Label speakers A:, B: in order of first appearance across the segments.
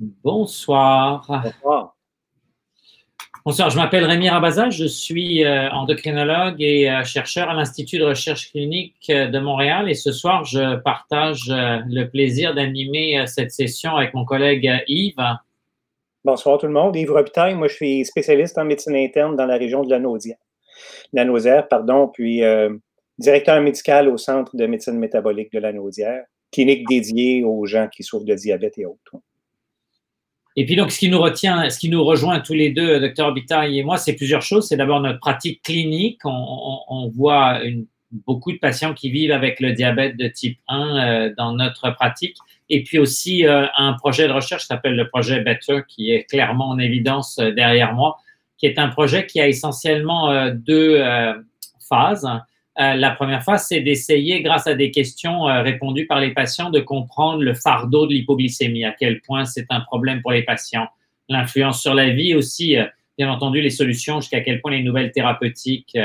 A: Bonsoir.
B: Bonsoir.
A: Bonsoir, je m'appelle Rémi Rabaza, je suis endocrinologue et chercheur à l'Institut de recherche clinique de Montréal et ce soir, je partage le plaisir d'animer cette session avec mon collègue Yves.
B: Bonsoir tout le monde. Yves Robitaille, moi je suis spécialiste en médecine interne dans la région de Lanaudière, puis directeur médical au Centre de médecine métabolique de Lanaudière, clinique dédiée aux gens qui souffrent de diabète et autres.
A: Et puis donc, ce qui nous rejoint tous les deux, Dr Robitaille et moi, c'est plusieurs choses. C'est d'abord notre pratique clinique. On voit beaucoup de patients qui vivent avec le diabète de type 1 dans notre pratique. Et puis aussi un projet de recherche qui s'appelle le projet Better, qui est clairement en évidence derrière moi, qui est un projet qui a essentiellement deux phases. La première phase, c'est d'essayer, grâce à des questions répondues par les patients, de comprendre le fardeau de l'hypoglycémie, à quel point c'est un problème pour les patients, l'influence sur la vie aussi, bien entendu, les solutions, jusqu'à quel point les nouvelles thérapeutiques,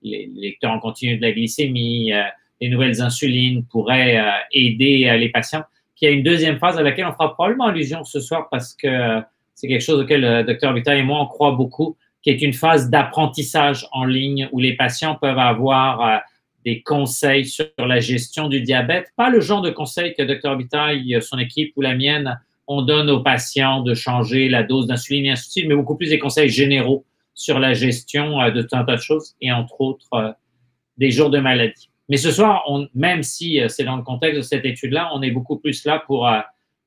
A: les lecteurs en continu de la glycémie, les nouvelles insulines pourraient aider les patients. Puis il y a une deuxième phase à laquelle on fera probablement allusion ce soir parce que c'est quelque chose auquel le Dr Robitaille et moi, on croit beaucoup, qui est une phase d'apprentissage en ligne où les patients peuvent avoir des conseils sur la gestion du diabète. Pas le genre de conseils que Dr Robitaille, son équipe ou la mienne, on donne aux patients de changer la dose d'insuline et ainsi de suite, mais beaucoup plus des conseils généraux sur la gestion de tout un tas de choses et entre autres des jours de maladie. Mais ce soir, même si c'est dans le contexte de cette étude-là, on est beaucoup plus là pour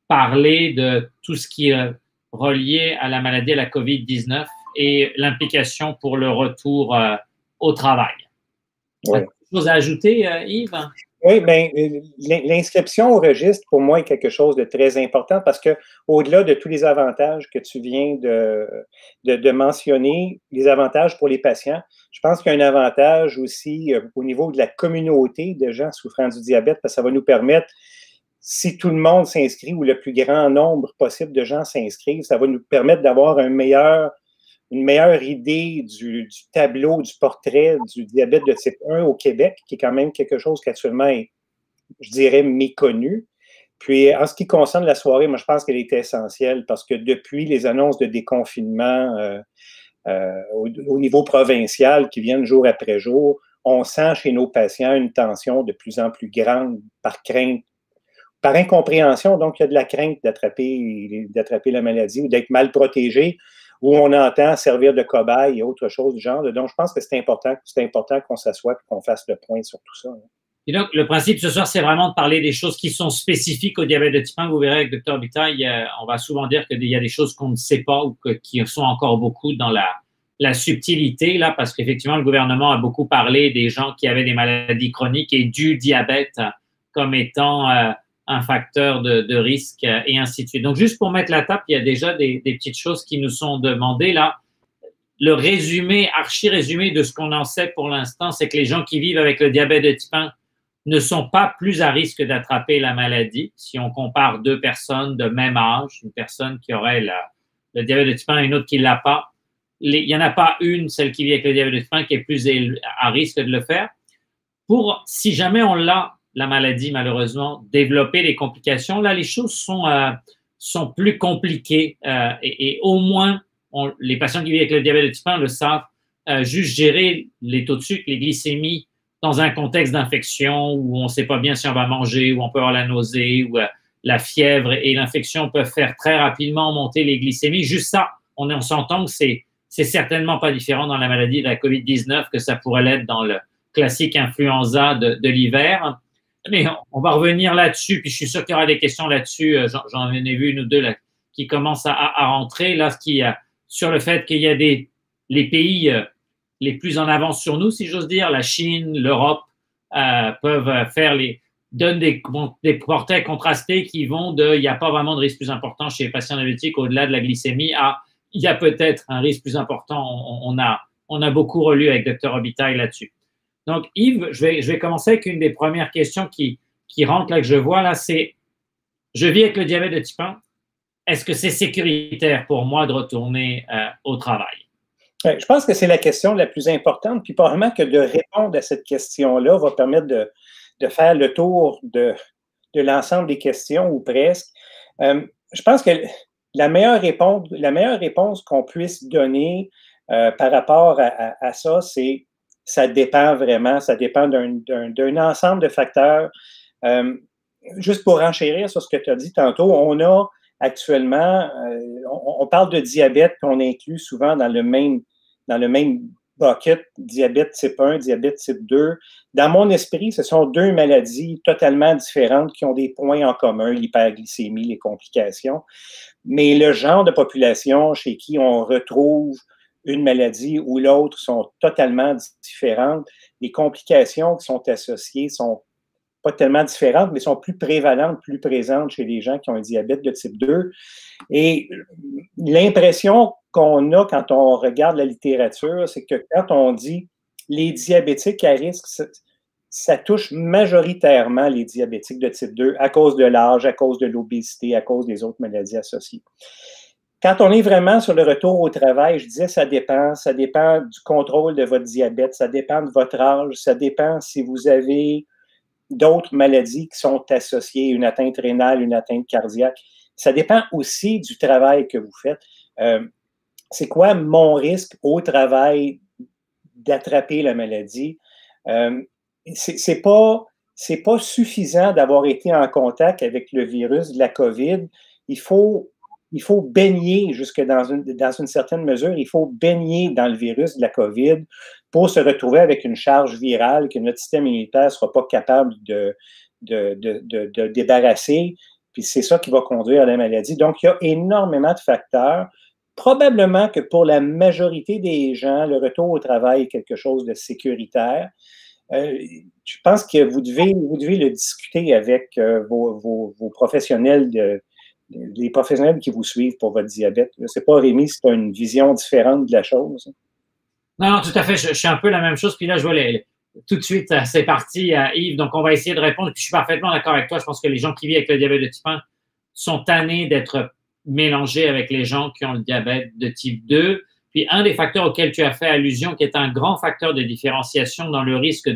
A: parler de tout ce qui est relié à la maladie, à la COVID-19 et l'implication pour le retour au travail.
B: Oui.
A: Quelque chose à ajouter, Yves?
B: Oui, bien, l'inscription au registre, pour moi, est quelque chose de très important parce que, au-delà de tous les avantages que tu viens de mentionner, les avantages pour les patients, je pense qu'il y a un avantage aussi au niveau de la communauté de gens souffrant du diabète parce que ça va nous permettre, si tout le monde s'inscrit ou le plus grand nombre possible de gens s'inscrivent, ça va nous permettre d'avoir une meilleure idée du tableau, du portrait du diabète de type 1 au Québec, qui est quand même quelque chose qui actuellement est, je dirais, méconnu. Puis, en ce qui concerne la soirée, moi, je pense qu'elle était essentielle parce que depuis les annonces de déconfinement au niveau provincial qui viennent jour après jour, on sent chez nos patients une tension de plus en plus grande par crainte, par incompréhension. Donc, il y a de la crainte d'attraper la maladie ou d'être mal protégé, où on entend servir de cobaye et autre chose du genre. Donc, je pense que c'est important qu'on s'assoie et qu'on fasse le point sur tout ça.
A: Et donc, le principe ce soir, c'est vraiment de parler des choses qui sont spécifiques au diabète de type 1. Vous verrez avec Dr Robitaille, on va souvent dire qu'il y a des choses qu'on ne sait pas ou qui sont encore beaucoup dans la subtilité, là, parce qu'effectivement, le gouvernement a beaucoup parlé des gens qui avaient des maladies chroniques et du diabète comme étant un facteur de risque et ainsi de suite. Donc, juste pour mettre la table, il y a déjà des petites choses qui nous sont demandées là. Le résumé, archi-résumé de ce qu'on en sait pour l'instant, c'est que les gens qui vivent avec le diabète de type 1 ne sont pas plus à risque d'attraper la maladie. Si on compare deux personnes de même âge, une personne qui aurait le diabète de type 1 et une autre qui ne l'a pas, il n'y en a pas une, celle qui vit avec le diabète de type 1, qui est plus à risque de le faire. Si jamais on l'a, la maladie, malheureusement, développer des complications, là, les choses sont plus compliquées et au moins, les patients qui vivent avec le diabète de type 1 le savent, juste gérer les taux de sucre, les glycémies, dans un contexte d'infection où on ne sait pas bien si on va manger, où on peut avoir la nausée, où la fièvre et l'infection peuvent faire très rapidement monter les glycémies. Juste ça, on s'entend que c'est certainement pas différent dans la maladie de la COVID-19 que ça pourrait l'être dans le classique influenza de l'hiver. Mais on va revenir là-dessus, puis je suis sûr qu'il y aura des questions là-dessus. J'en ai vu une ou deux là, qui commencent à rentrer. Là, sur le fait qu'il y a les pays les plus en avance sur nous, si j'ose dire, la Chine, l'Europe, peuvent donnent des portraits contrastés qui vont il n'y a pas vraiment de risque plus important chez les patients diabétiques au-delà de la glycémie à il y a peut-être un risque plus important. On a beaucoup relu avec Dr Robitaille là-dessus. Donc, Yves, je vais commencer avec une des premières questions qui rentre là, que je vois là, c'est je vis avec le diabète de type 1. Est-ce que c'est sécuritaire pour moi de retourner au travail?
B: Je pense que c'est la question la plus importante, puis probablement que de répondre à cette question-là va permettre de faire le tour de l'ensemble des questions, ou presque. Je pense que la meilleure réponse qu'on puisse donner par rapport à ça, c'est ça dépend vraiment, ça dépend d'un ensemble de facteurs. Juste pour enchérir sur ce que tu as dit tantôt, on a actuellement, on parle de diabète qu'on inclut souvent dans le même bucket, diabète type 1, diabète type 2. Dans mon esprit, ce sont deux maladies totalement différentes qui ont des points en commun, l'hyperglycémie, les complications. Mais le genre de population chez qui on retrouve une maladie ou l'autre sont totalement différentes. Les complications qui sont associées sont pas tellement différentes, mais sont plus prévalentes, plus présentes chez les gens qui ont un diabète de type 2. Et l'impression qu'on a quand on regarde la littérature, c'est que quand on dit les diabétiques à risque, ça touche majoritairement les diabétiques de type 2 à cause de l'âge, à cause de l'obésité, à cause des autres maladies associées. Quand on est vraiment sur le retour au travail, je disais ça dépend du contrôle de votre diabète, ça dépend de votre âge, ça dépend si vous avez d'autres maladies qui sont associées, une atteinte rénale, une atteinte cardiaque. Ça dépend aussi du travail que vous faites. C'est quoi mon risque au travail d'attraper la maladie? C'est pas suffisant d'avoir été en contact avec le virus de la COVID. Il faut baigner jusque dans une certaine mesure, il faut baigner dans le virus de la COVID pour se retrouver avec une charge virale que notre système immunitaire ne sera pas capable de débarrasser. Puis c'est ça qui va conduire à la maladie. Donc, il y a énormément de facteurs. Probablement que pour la majorité des gens, le retour au travail est quelque chose de sécuritaire. Je pense que vous devez le discuter avec vos professionnels les professionnels qui vous suivent pour votre diabète. Je ne sais pas, Rémi, si tu as une vision différente de la chose.
A: Non, tout à fait. Je suis un peu la même chose. Puis là, je vois tout de suite, c'est parti, Yves. Donc, on va essayer de répondre. Puis je suis parfaitement d'accord avec toi. Je pense que les gens qui vivent avec le diabète de type 1 sont tannés d'être mélangés avec les gens qui ont le diabète de type 2. Puis, un des facteurs auxquels tu as fait allusion, qui est un grand facteur de différenciation dans le risque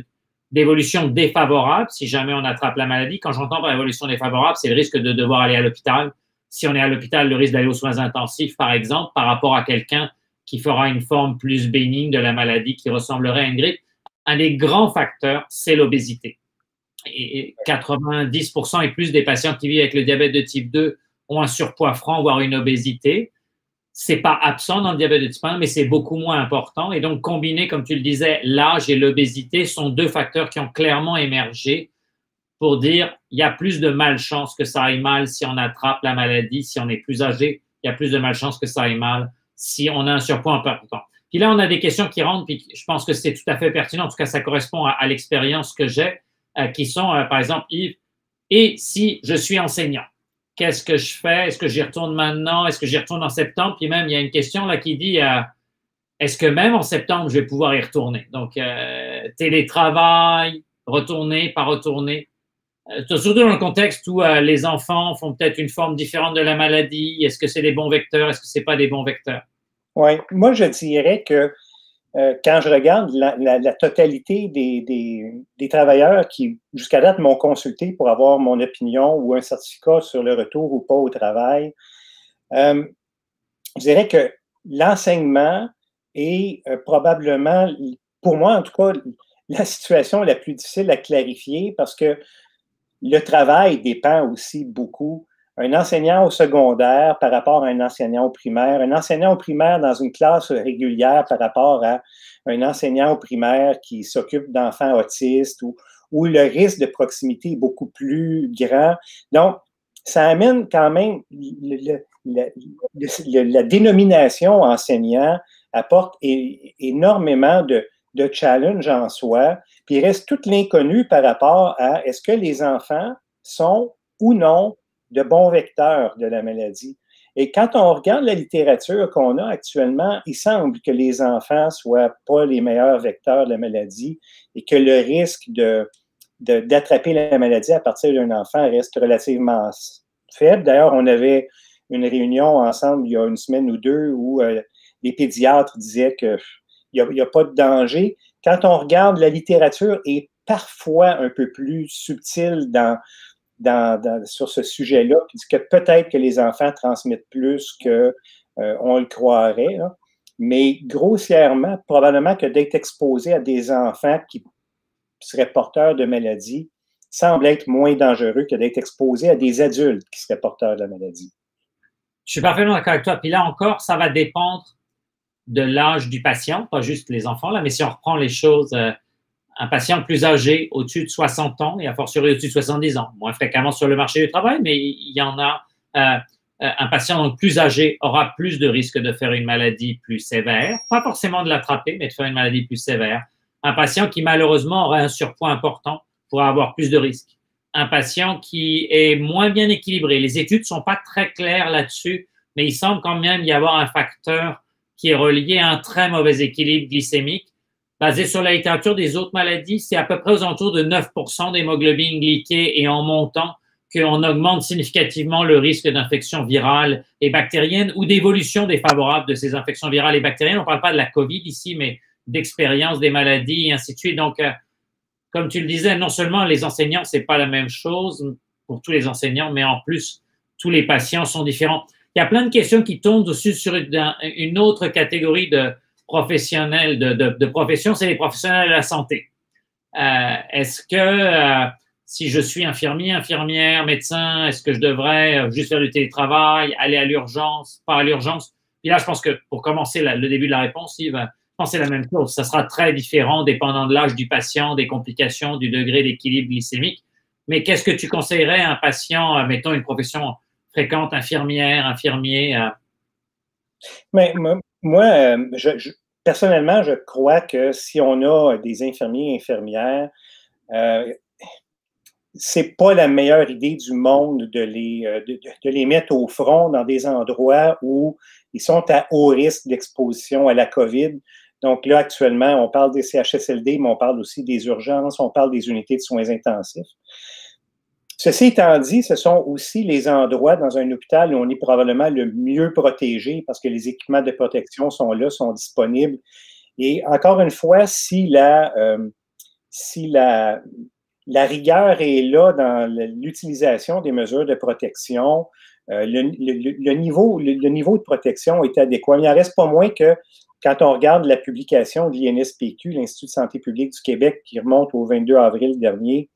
A: d'évolution défavorable, si jamais on attrape la maladie. Quand j'entends par évolution défavorable, c'est le risque de devoir aller à l'hôpital. Si on est à l'hôpital, le risque d'aller aux soins intensifs, par exemple, par rapport à quelqu'un qui fera une forme plus bénigne de la maladie qui ressemblerait à une grippe. Un des grands facteurs, c'est l'obésité. Et 90% et plus des patients qui vivent avec le diabète de type 2 ont un surpoids franc, voire une obésité. C'est pas absent dans le diabète de type 1, mais c'est beaucoup moins important. Et donc, combiné, comme tu le disais, l'âge et l'obésité sont deux facteurs qui ont clairement émergé pour dire il y a plus de malchance que ça aille mal si on attrape la maladie, si on est plus âgé, il y a plus de malchance que ça aille mal si on a un surpoids important. Puis là, on a des questions qui rentrent, puis je pense que c'est tout à fait pertinent, en tout cas, ça correspond à l'expérience que j'ai, qui sont, par exemple, Yves, et si je suis enseignant, qu'est-ce que je fais? Est-ce que j'y retourne maintenant? Est-ce que j'y retourne en septembre? Puis même, il y a une question là qui dit, est-ce que même en septembre, je vais pouvoir y retourner? Donc, télétravail, retourner, pas retourner. Surtout dans le contexte où les enfants font peut-être une forme différente de la maladie. Est-ce que c'est des bons vecteurs? Est-ce que ce n'est pas des bons vecteurs?
B: Oui, moi, je dirais que quand je regarde la totalité des travailleurs qui, jusqu'à date, m'ont consulté pour avoir mon opinion ou un certificat sur le retour ou pas au travail, je dirais que l'enseignement est probablement, pour moi en tout cas, la situation la plus difficile à clarifier parce que le travail dépend aussi beaucoup. Un enseignant au secondaire par rapport à un enseignant au primaire, un enseignant au primaire dans une classe régulière par rapport à un enseignant au primaire qui s'occupe d'enfants autistes où le risque de proximité est beaucoup plus grand. Donc, ça amène quand même la dénomination enseignant apporte énormément de challenge en soi. Puis il reste tout l'inconnu par rapport à est-ce que les enfants sont ou non de bons vecteurs de la maladie. Et quand on regarde la littérature qu'on a actuellement, il semble que les enfants ne soient pas les meilleurs vecteurs de la maladie et que le risque d'attraper la maladie à partir d'un enfant reste relativement faible. D'ailleurs, on avait une réunion ensemble il y a une semaine ou deux où les pédiatres disaient qu'il n'y a pas de danger. Quand on regarde, la littérature est parfois un peu plus subtile dans sur ce sujet-là, qui dit que peut-être que les enfants transmettent plus qu'on le croirait, là. Mais grossièrement, probablement que d'être exposé à des enfants qui seraient porteurs de maladies semble être moins dangereux que d'être exposé à des adultes qui seraient porteurs de la maladie.
A: Je suis parfaitement d'accord avec toi. Puis là encore, ça va dépendre de l'âge du patient, pas juste les enfants, là, mais si on reprend les choses, un patient plus âgé, au-dessus de 60 ans, et a fortiori au-dessus de 70 ans, moins fréquemment sur le marché du travail, mais il y en a, un patient donc plus âgé aura plus de risques de faire une maladie plus sévère, pas forcément de l'attraper, mais de faire une maladie plus sévère. Un patient qui malheureusement aurait un surpoids important pourra avoir plus de risques. Un patient qui est moins bien équilibré, les études ne sont pas très claires là-dessus, mais il semble quand même y avoir un facteur qui est relié à un très mauvais équilibre glycémique. Basé sur la littérature des autres maladies, c'est à peu près aux alentours de 9% d'hémoglobine glyquée et en montant qu'on augmente significativement le risque d'infection virale et bactérienne ou d'évolution défavorable de ces infections virales et bactériennes. On ne parle pas de la COVID ici, mais d'expérience des maladies et ainsi de suite. Donc, comme tu le disais, non seulement les enseignants, c'est pas la même chose pour tous les enseignants, mais en plus, tous les patients sont différents. Il y a plein de questions qui tombent aussi sur une autre catégorie de professionnels, de profession, c'est les professionnels de la santé. Est-ce que si je suis infirmier, infirmière, médecin, est-ce que je devrais juste faire du télétravail, aller à l'urgence, pas à l'urgence? Puis là, je pense que pour commencer le début de la réponse, Yves, je pense que c'est la même chose. Ça sera très différent dépendant de l'âge du patient, des complications, du degré d'équilibre glycémique. Mais qu'est-ce que tu conseillerais à un patient, mettons une profession fréquente, infirmière, infirmier?
B: Mais moi, personnellement, je crois que si on a des infirmiers et infirmières, c'est pas la meilleure idée du monde de les mettre au front dans des endroits où ils sont à haut risque d'exposition à la COVID. Donc là, actuellement, on parle des CHSLD, mais on parle aussi des urgences, on parle des unités de soins intensifs. Ceci étant dit, ce sont aussi les endroits dans un hôpital où on est probablement le mieux protégé parce que les équipements de protection sont là, sont disponibles. Et encore une fois, si la rigueur est là dans l'utilisation des mesures de protection, le niveau de protection est adéquat. Il n'en reste pas moins que quand on regarde la publication de l'INSPQ, l'Institut de santé publique du Québec, qui remonte au 22 avril dernier,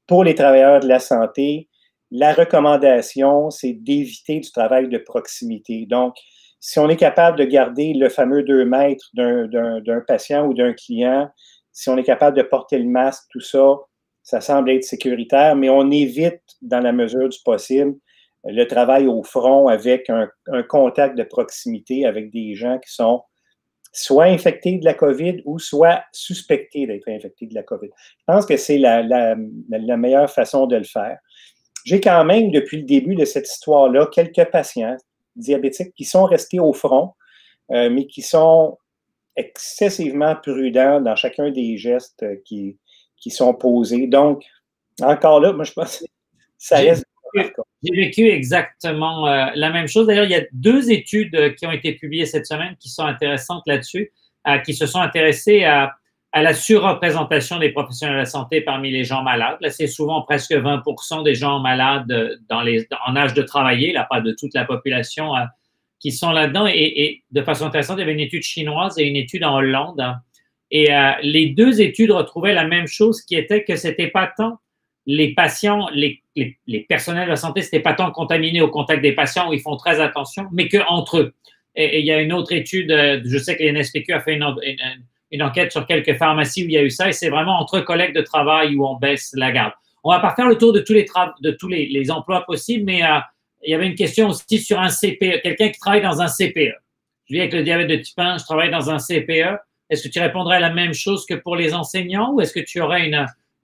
B: pour les travailleurs de la santé, la recommandation, c'est d'éviter du travail de proximité. Donc, si on est capable de garder le fameux 2 mètres d'un patient ou d'un client, si on est capable de porter le masque, tout ça, ça semble être sécuritaire, mais on évite, dans la mesure du possible, le travail au front avec un contact de proximité avec des gens qui sont soit infectés de la COVID ou soit suspectés d'être infectés de la COVID. Je pense que c'est la meilleure façon de le faire. J'ai quand même, depuis le début de cette histoire-là, quelques patients diabétiques qui sont restés au front, mais qui sont excessivement prudents dans chacun des gestes qui sont posés. Donc, encore là, moi, je pense que ça reste...
A: J'ai vécu exactement la même chose. D'ailleurs, il y a 2 études qui ont été publiées cette semaine qui sont intéressantes là-dessus, qui se sont intéressées à la surreprésentation des professionnels de la santé parmi les gens malades. Là, c'est souvent presque 20% des gens malades en âge de travailler, là, pas de toute la population, qui sont là-dedans. Et de façon intéressante, il y avait une étude chinoise et une étude en Hollande. Et les 2 études retrouvaient la même chose, qui était que c'était pas tant les patients, les personnels de la santé, c'était pas tant contaminés au contact des patients où ils font très attention, mais qu'entre eux. Et il y a une autre étude, je sais que l'NSPQ a fait une enquête sur quelques pharmacies où il y a eu ça, et c'est vraiment entre collègues de travail où on baisse la garde. On va pas faire le tour de tous les emplois possibles, mais il y avait une question aussi sur un CPE, quelqu'un qui travaille dans un CPE. Je vis avec le diabète de type 1, je travaille dans un CPE. Est-ce que tu répondrais la même chose que pour les enseignants ou est-ce que tu aurais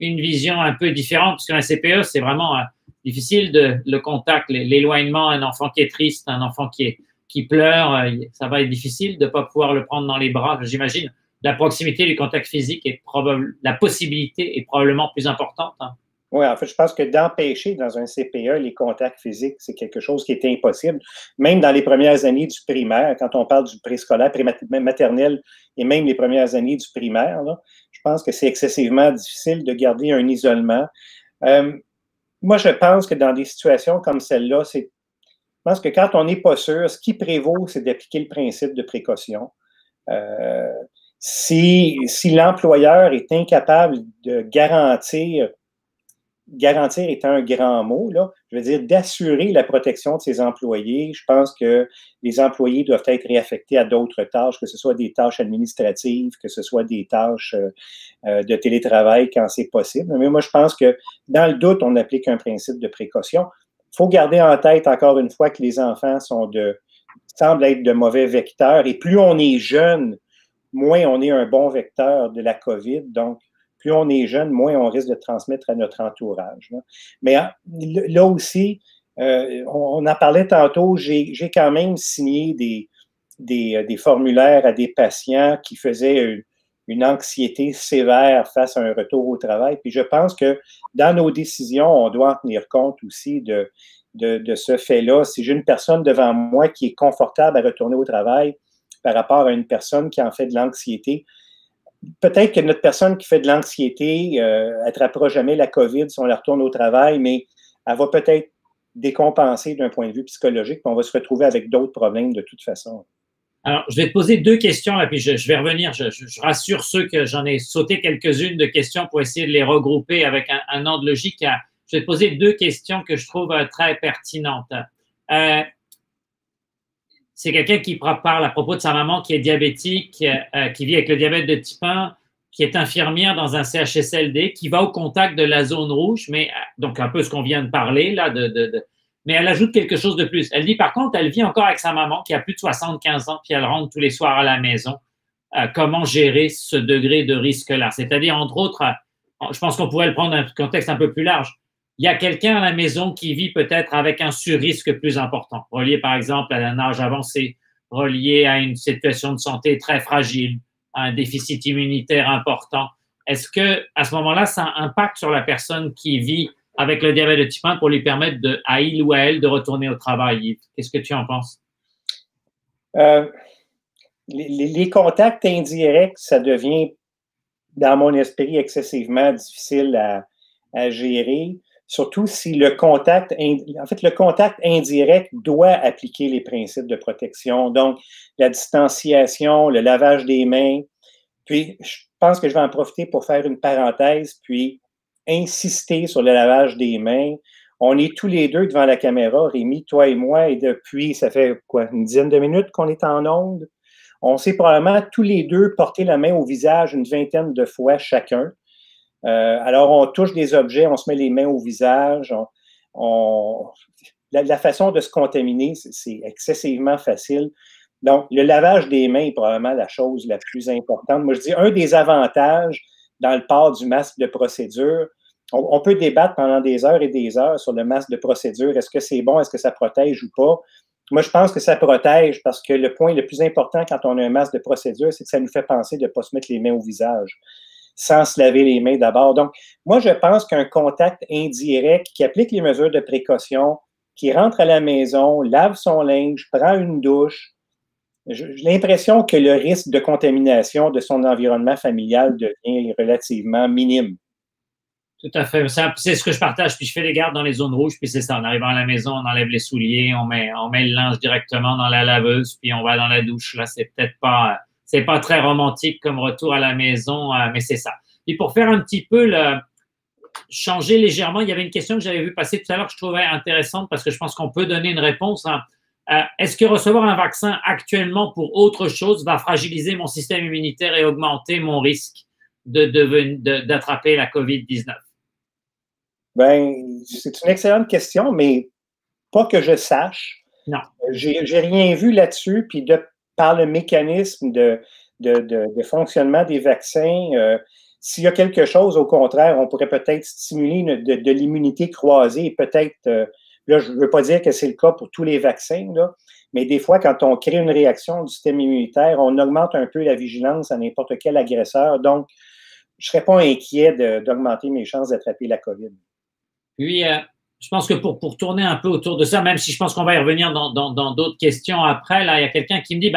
A: une vision un peu différente? Parce qu'un CPE, c'est vraiment difficile le contact, l'éloignement, un enfant qui est triste, un enfant qui pleure, ça va être difficile de ne pas pouvoir le prendre dans les bras. J'imagine la proximité du contact physique la possibilité est probablement plus importante. Hein.
B: Oui, en fait, je pense que d'empêcher dans un CPE les contacts physiques, c'est quelque chose qui est impossible. Même dans les premières années du primaire, quand on parle du préscolaire, maternelle et même les premières années du primaire, là, je pense que c'est excessivement difficile de garder un isolement. moi, je pense que dans des situations comme celle-là, je pense que quand on n'est pas sûr, ce qui prévaut, c'est d'appliquer le principe de précaution. Si l'employeur est incapable de garantir est un grand mot, là, je veux dire d'assurer la protection de ses employés, je pense que les employés doivent être réaffectés à d'autres tâches, que ce soit des tâches administratives, que ce soit des tâches de télétravail quand c'est possible. Mais moi, je pense que dans le doute, on applique un principe de précaution. Il faut garder en tête, encore une fois, que les enfants semblent être de mauvais vecteurs. Et plus on est jeune, moins on est un bon vecteur de la COVID. Donc, plus on est jeune, moins on risque de transmettre à notre entourage. Là. Mais là aussi, on en parlait tantôt, j'ai quand même signé des formulaires à des patients qui faisaient une anxiété sévère face à un retour au travail. Puis je pense que dans nos décisions, on doit en tenir compte aussi de ce fait-là. Si j'ai une personne devant moi qui est confortable à retourner au travail par rapport à une personne qui en fait de l'anxiété, peut-être que notre personne qui fait de l'anxiété attrapera jamais la COVID si on la retourne au travail, mais elle va peut-être décompenser d'un point de vue psychologique, puis on va se retrouver avec d'autres problèmes de toute façon.
A: Alors, je vais te poser deux questions, et puis je vais revenir. Je rassure ceux que j'en ai sauté quelques-unes de questions pour essayer de les regrouper avec un ordre logique. Je vais te poser deux questions que je trouve très pertinentes. C'est quelqu'un qui parle à propos de sa maman qui est diabétique, qui vit avec le diabète de type 1, qui est infirmière dans un CHSLD, qui va au contact de la zone rouge, mais donc un peu ce qu'on vient de parler là, mais elle ajoute quelque chose de plus. Elle dit par contre, elle vit encore avec sa maman qui a plus de 75 ans, puis elle rentre tous les soirs à la maison. Comment gérer ce degré de risque-là? C'est-à-dire, entre autres, je pense qu'on pourrait le prendre dans un contexte un peu plus large. Il y a quelqu'un à la maison qui vit peut-être avec un surrisque plus important, relié par exemple à un âge avancé, relié à une situation de santé très fragile, à un déficit immunitaire important. Est-ce que à ce moment-là, ça impacte sur la personne qui vit avec le diabète de type 1 pour lui permettre à il ou à elle de retourner au travail? Qu'est-ce que tu en penses?
B: Les contacts indirects, ça devient, dans mon esprit, excessivement difficile à gérer. Surtout si le contact indirect doit appliquer les principes de protection. Donc, la distanciation, le lavage des mains. Puis, je pense que je vais en profiter pour faire une parenthèse, puis insister sur le lavage des mains. On est tous les deux devant la caméra, Rémi, toi et moi, et depuis, ça fait quoi, une dizaine de minutes qu'on est en onde. On s'est probablement tous les deux porté la main au visage une vingtaine de fois chacun. Alors, on touche des objets, on se met les mains au visage. La façon de se contaminer, c'est excessivement facile. Donc, le lavage des mains est probablement la chose la plus importante. Moi, je dis, un des avantages dans le port du masque de procédure, on peut débattre pendant des heures et des heures sur le masque de procédure. Est-ce que c'est bon? Est-ce que ça protège ou pas? Moi, je pense que ça protège parce que le point le plus important quand on a un masque de procédure, c'est que ça nous fait penser de ne pas se mettre les mains au visage sans se laver les mains d'abord. Donc, moi, je pense qu'un contact indirect qui applique les mesures de précaution, qui rentre à la maison, lave son linge, prend une douche, j'ai l'impression que le risque de contamination de son environnement familial devient relativement minime.
A: Tout à fait. C'est ce que je partage. Puis je fais les gardes dans les zones rouges. Puis c'est ça. En arrivant à la maison, on enlève les souliers, on met le linge directement dans la laveuse, puis on va dans la douche. Là, c'est peut-être pas... C'est pas très romantique comme retour à la maison, mais c'est ça. Et pour faire un petit peu changer légèrement, il y avait une question que j'avais vue passer tout à l'heure que je trouvais intéressante parce que je pense qu'on peut donner une réponse. Est-ce que recevoir un vaccin actuellement pour autre chose va fragiliser mon système immunitaire et augmenter mon risque d'attraper la COVID-19?
B: Ben, c'est une excellente question, mais pas que je sache.
A: Non.
B: J'ai rien vu là-dessus, puis par le mécanisme de fonctionnement des vaccins, s'il y a quelque chose, au contraire, on pourrait peut-être stimuler de l'immunité croisée. Peut-être, là, je ne veux pas dire que c'est le cas pour tous les vaccins, là, mais des fois, quand on crée une réaction du système immunitaire, on augmente un peu la vigilance à n'importe quel agresseur. Donc, je ne serais pas inquiet d'augmenter mes chances d'attraper la COVID.
A: Puis, je pense que pour tourner un peu autour de ça, même si je pense qu'on va y revenir dans d'autres questions après, là, il y a quelqu'un qui me dit,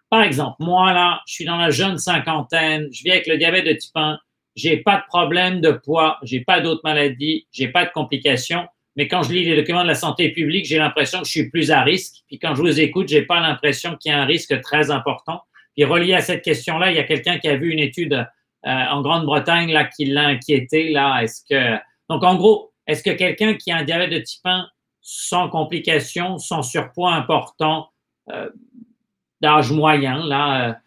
A: par exemple, moi, là, je suis dans la jeune cinquantaine, je vis avec le diabète de type 1, j'ai pas de problème de poids, j'ai pas d'autres maladies, j'ai pas de complications. Mais quand je lis les documents de la santé publique, j'ai l'impression que je suis plus à risque. Puis quand je vous écoute, j'ai pas l'impression qu'il y a un risque très important. Puis relié à cette question-là, il y a quelqu'un qui a vu une étude en Grande-Bretagne là qui l'a inquiété là. Donc en gros, est-ce que quelqu'un qui a un diabète de type 1 sans complications, sans surpoids important, d'âge moyen là,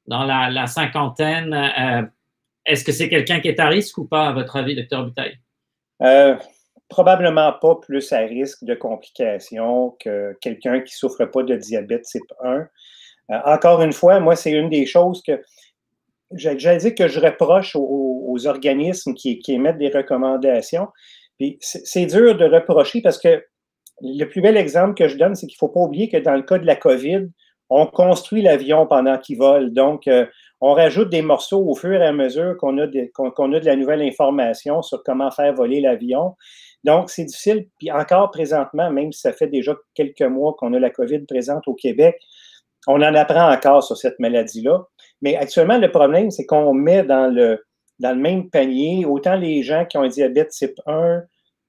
A: dans la cinquantaine, est-ce que c'est quelqu'un qui est à risque ou pas à votre avis, docteur Butaille?
B: Probablement pas plus à risque de complications que quelqu'un qui ne souffre pas de diabète type 1. Encore une fois, moi, c'est une des choses que j'allais dire que je reproche aux organismes qui émettent des recommandations. Puis c'est dur de reprocher parce que le plus bel exemple que je donne, c'est qu'il ne faut pas oublier que dans le cas de la COVID, on construit l'avion pendant qu'il vole. Donc, on rajoute des morceaux au fur et à mesure qu'on a de la nouvelle information sur comment faire voler l'avion. Donc, c'est difficile. Puis encore présentement, même si ça fait déjà quelques mois qu'on a la COVID présente au Québec, on en apprend encore sur cette maladie-là. Mais actuellement, le problème, c'est qu'on met dans le même panier autant les gens qui ont un diabète type 1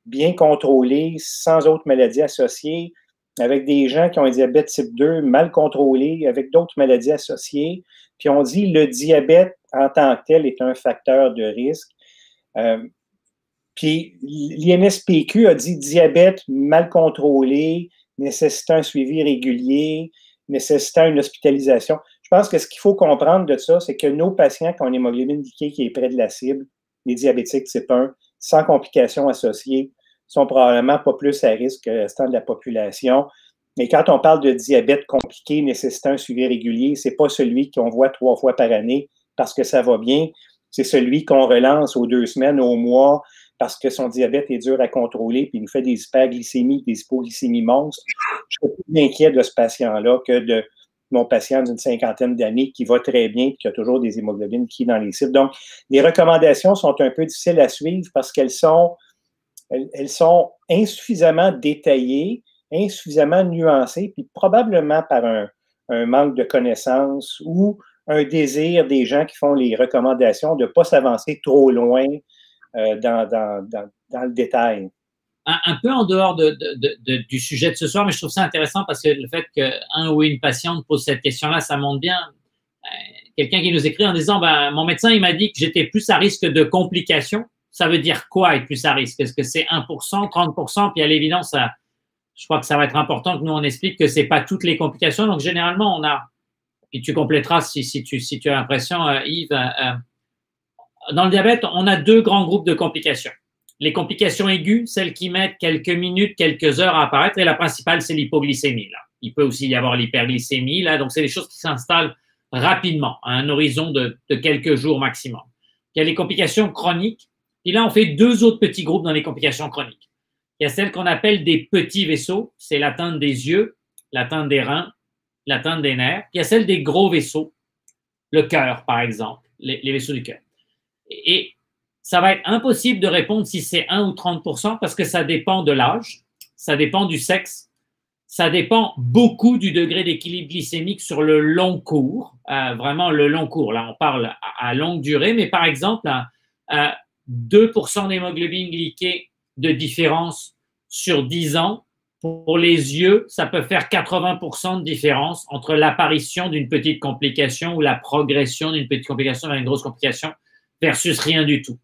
B: bien contrôlé, sans autres maladies associées, avec des gens qui ont un diabète type 2 mal contrôlé, avec d'autres maladies associées. Puis on dit le diabète en tant que tel est un facteur de risque. Puis l'INSPQ a dit diabète mal contrôlé, nécessitant un suivi régulier, nécessitant une hospitalisation. Je pense que ce qu'il faut comprendre de ça, c'est que nos patients qui ont une hémoglobine glyquée qui est près de la cible, les diabétiques type 1, sans complications associées, sont probablement pas plus à risque que le restant de la population. Mais quand on parle de diabète compliqué nécessitant un suivi régulier, c'est pas celui qu'on voit 3 fois par année parce que ça va bien. C'est celui qu'on relance aux 2 semaines, au mois, parce que son diabète est dur à contrôler, puis il nous fait des hyperglycémies, des hypoglycémies monstres. Je suis plus inquiet de ce patient-là que de mon patient d'une 50aine d'années qui va très bien et qui a toujours des hémoglobines qui dans les cibles. Donc, les recommandations sont un peu difficiles à suivre parce qu'elles sont insuffisamment détaillées, insuffisamment nuancées, puis probablement par un manque de connaissances ou un désir des gens qui font les recommandations de ne pas s'avancer trop loin dans le détail.
A: Un peu en dehors du sujet de ce soir, mais je trouve ça intéressant parce que le fait qu'un ou une patiente pose cette question-là, ça montre bien. Quelqu'un qui nous écrit en disant mon médecin il m'a dit que j'étais plus à risque de complications. Ça veut dire quoi être plus à risque? Est-ce que c'est 1%, 30%? Puis à l'évidence, je crois que ça va être important que nous on explique que c'est pas toutes les complications. Donc généralement, on a, et tu compléteras si tu as l'impression, Yves, dans le diabète, on a 2 grands groupes de complications. Les complications aiguës, celles qui mettent quelques minutes, quelques heures à apparaître, et la principale, c'est l'hypoglycémie. Là. Il peut aussi y avoir l'hyperglycémie. Là, donc, c'est des choses qui s'installent rapidement, à un horizon de quelques jours maximum. Il y a les complications chroniques. Et là, on fait 2 autres petits groupes dans les complications chroniques. Il y a celles qu'on appelle des petits vaisseaux. C'est l'atteinte des yeux, l'atteinte des reins, l'atteinte des nerfs. Il y a celle des gros vaisseaux, le cœur, par exemple, les vaisseaux du cœur. Et ça va être impossible de répondre si c'est 1 ou 30% parce que ça dépend de l'âge, ça dépend du sexe, ça dépend beaucoup du degré d'équilibre glycémique sur le long cours, vraiment le long cours. Là, on parle à longue durée, mais par exemple, 2% d'hémoglobine glyquée de différence sur 10 ans, pour les yeux, ça peut faire 80% de différence entre l'apparition d'une petite complication ou la progression d'une petite complication vers une grosse complication versus rien du tout.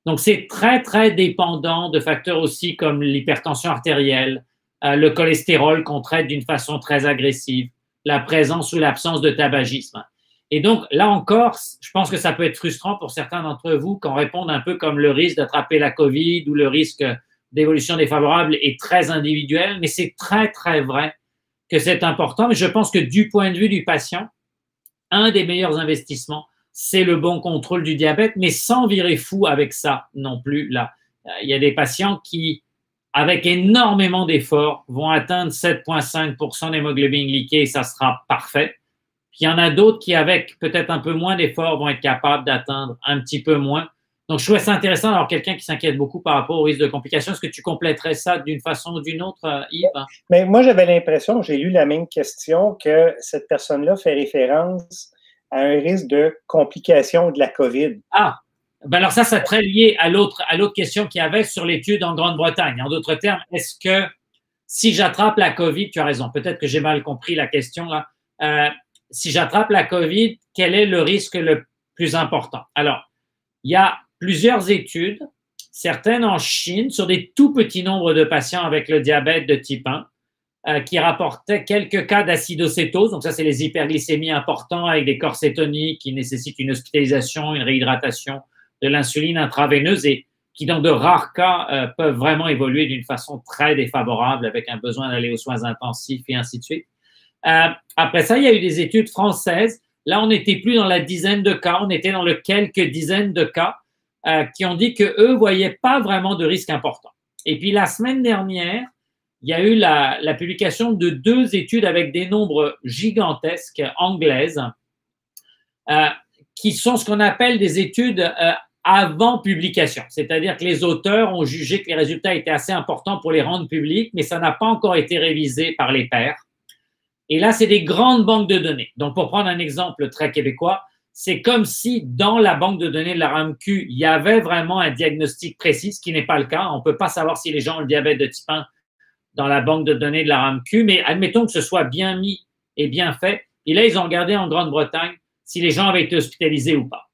A: Donc, c'est très, très dépendant de facteurs aussi comme l'hypertension artérielle, le cholestérol qu'on traite d'une façon très agressive, la présence ou l'absence de tabagisme. Et donc, là encore, je pense que ça peut être frustrant pour certains d'entre vous qu'on réponde un peu comme le risque d'attraper la COVID ou le risque d'évolution défavorable est très individuel, mais c'est très, très vrai que c'est important. Mais je pense que du point de vue du patient, un des meilleurs investissements, c'est le bon contrôle du diabète, mais sans virer fou avec ça non plus. Là, il y a des patients qui, avec énormément d'efforts, vont atteindre 7,5% d'hémoglobine glyquée et ça sera parfait. Puis il y en a d'autres qui, avec peut-être un peu moins d'efforts, vont être capables d'atteindre un petit peu moins. Donc, je trouvais ça intéressant d'avoir quelqu'un qui s'inquiète beaucoup par rapport au risque de complications. Est-ce que tu compléterais ça d'une façon ou d'une autre, Yves?
B: Mais moi, j'avais l'impression, j'ai lu la même question, que cette personne-là fait référence à un risque de complication de la COVID.
A: Ah! Ben alors ça, c'est très lié à l'autre question qu'il y avait sur l'étude en Grande-Bretagne. En d'autres termes, est-ce que si j'attrape la COVID, tu as raison, peut-être que j'ai mal compris la question là, si j'attrape la COVID, quel est le risque le plus important? Alors, il y a plusieurs études, certaines en Chine, sur des tout petits nombres de patients avec le diabète de type 1, qui rapportaient quelques cas d'acidocétose. Donc ça, c'est les hyperglycémies importants avec des corps cétoniques qui nécessitent une hospitalisation, une réhydratation, de l'insuline intraveineuse et qui, dans de rares cas, peuvent vraiment évoluer d'une façon très défavorable avec un besoin d'aller aux soins intensifs et ainsi de suite. Après ça, il y a eu des études françaises. Là, on n'était plus dans la dizaine de cas, on était dans le quelques dizaines de cas qui ont dit qu'eux ne voyaient pas vraiment de risque important. Et puis, la semaine dernière, il y a eu la publication de 2 études avec des nombres gigantesques anglaises qui sont ce qu'on appelle des études avant publication. C'est-à-dire que les auteurs ont jugé que les résultats étaient assez importants pour les rendre publics, mais ça n'a pas encore été révisé par les pairs. Et là, c'est des grandes banques de données. Donc, pour prendre un exemple très québécois, c'est comme si dans la banque de données de la RAMQ, il y avait vraiment un diagnostic précis, ce qui n'est pas le cas. On ne peut pas savoir si les gens ont le diabète de type 1 dans la banque de données de la RAMQ, mais admettons que ce soit bien mis et bien fait. Et là, ils ont regardé en Grande-Bretagne si les gens avaient été hospitalisés ou pas.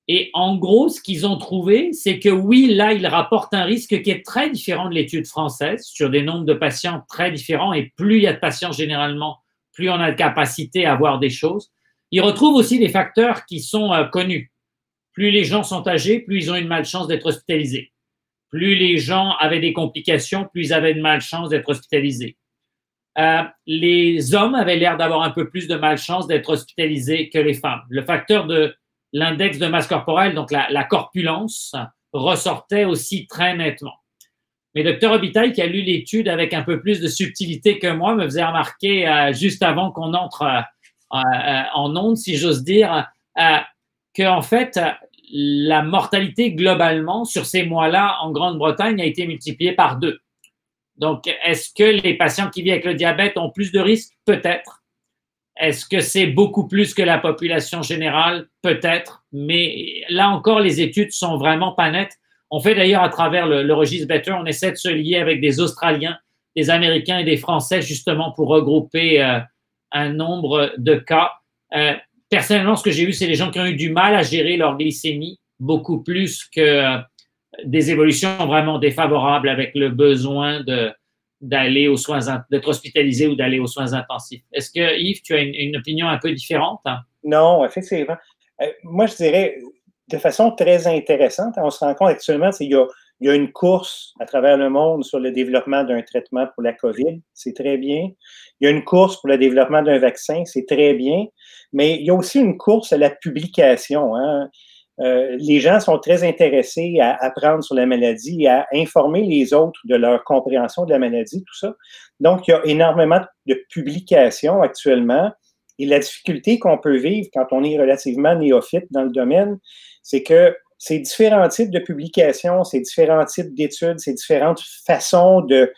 A: Et en gros, ce qu'ils ont trouvé, c'est que oui, là, ils rapportent un risque qui est très différent de l'étude française, sur des nombres de patients très différents, et plus il y a de patients généralement, plus on a de capacité à voir des choses. Ils retrouvent aussi des facteurs qui sont connus. Plus les gens sont âgés, plus ils ont une malchance d'être hospitalisés. Plus les gens avaient des complications, plus ils avaient de malchance d'être hospitalisés. Les hommes avaient l'air d'avoir un peu plus de malchance d'être hospitalisés que les femmes. Le facteur de l'index de masse corporelle, donc la corpulence, ressortait aussi très nettement. Mais Dr Robitaille, qui a lu l'étude avec un peu plus de subtilité que moi, me faisait remarquer juste avant qu'on entre en onde, si j'ose dire, qu'en fait, la mortalité globalement sur ces mois-là en Grande-Bretagne a été multipliée par 2. Donc, est-ce que les patients qui vivent avec le diabète ont plus de risques? Peut-être. Est-ce que c'est beaucoup plus que la population générale? Peut-être. Mais là encore, les études sont vraiment pas nettes. On fait d'ailleurs à travers le registre Better, on essaie de se lier avec des Australiens, des Américains et des Français justement pour regrouper un nombre de cas. Personnellement, ce que j'ai vu, c'est les gens qui ont eu du mal à gérer leur glycémie, beaucoup plus que des évolutions vraiment défavorables avec le besoin d'aller aux soins, d'être hospitalisé ou d'aller aux soins intensifs. Est-ce que, Yves, tu as une opinion un peu différente?
B: Non, effectivement. Moi, je dirais, de façon très intéressante, on se rend compte actuellement qu'il y a une course à travers le monde sur le développement d'un traitement pour la COVID, c'est très bien. Il y a une course pour le développement d'un vaccin, c'est très bien. Mais il y a aussi une course à la publication, hein. Les gens sont très intéressés à apprendre sur la maladie, à informer les autres de leur compréhension de la maladie, tout ça. Donc, il y a énormément de publications actuellement. Et la difficulté qu'on peut vivre quand on est relativement néophyte dans le domaine, c'est que c'est différents types de publications, c'est différents types d'études, c'est différentes façons de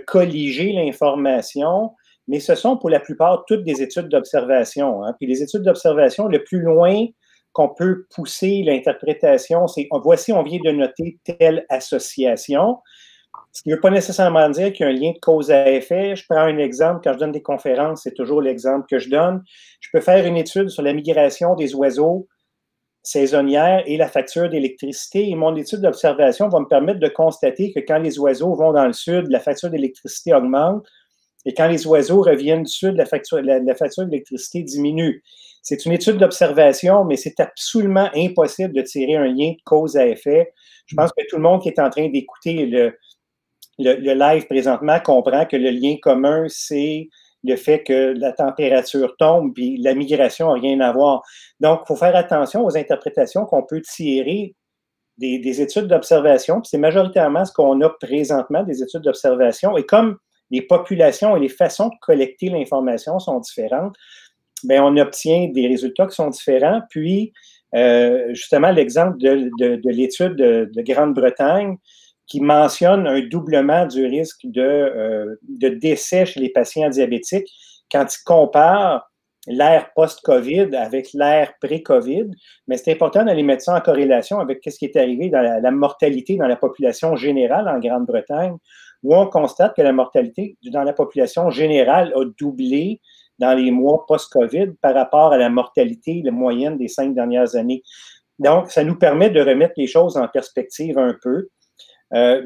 B: colliger l'information, mais ce sont pour la plupart toutes des études d'observation, hein. Puis les études d'observation, le plus loin qu'on peut pousser l'interprétation, c'est voici, on vient de noter telle association. Ce qui ne veut pas nécessairement dire qu'il y a un lien de cause à effet. Je prends un exemple, quand je donne des conférences, c'est toujours l'exemple que je donne. Je peux faire une étude sur la migration des oiseaux saisonnières et la facture d'électricité. Et mon étude d'observation va me permettre de constater que quand les oiseaux vont dans le sud, la facture d'électricité augmente. Et quand les oiseaux reviennent du sud, la facture d'électricité diminue. C'est une étude d'observation, mais c'est absolument impossible de tirer un lien de cause à effet. Je pense que tout le monde qui est en train d'écouter le live présentement comprend que le lien commun, c'est le fait que la température tombe, puis la migration n'a rien à voir. Donc, il faut faire attention aux interprétations qu'on peut tirer des études d'observation. C'est majoritairement ce qu'on a présentement, des études d'observation. Et comme les populations et les façons de collecter l'information sont différentes, bien, on obtient des résultats qui sont différents. Puis, justement, l'exemple de l'étude de Grande-Bretagne qui mentionne un doublement du risque de décès chez les patients diabétiques, quand ils comparent l'ère post-COVID avec l'ère pré-COVID, mais c'est important d'aller mettre ça en corrélation avec ce qui est arrivé dans la mortalité dans la population générale en Grande-Bretagne, où on constate que la mortalité dans la population générale a doublé dans les mois post-COVID par rapport à la mortalité moyenne des 5 dernières années. Donc, ça nous permet de remettre les choses en perspective un peu.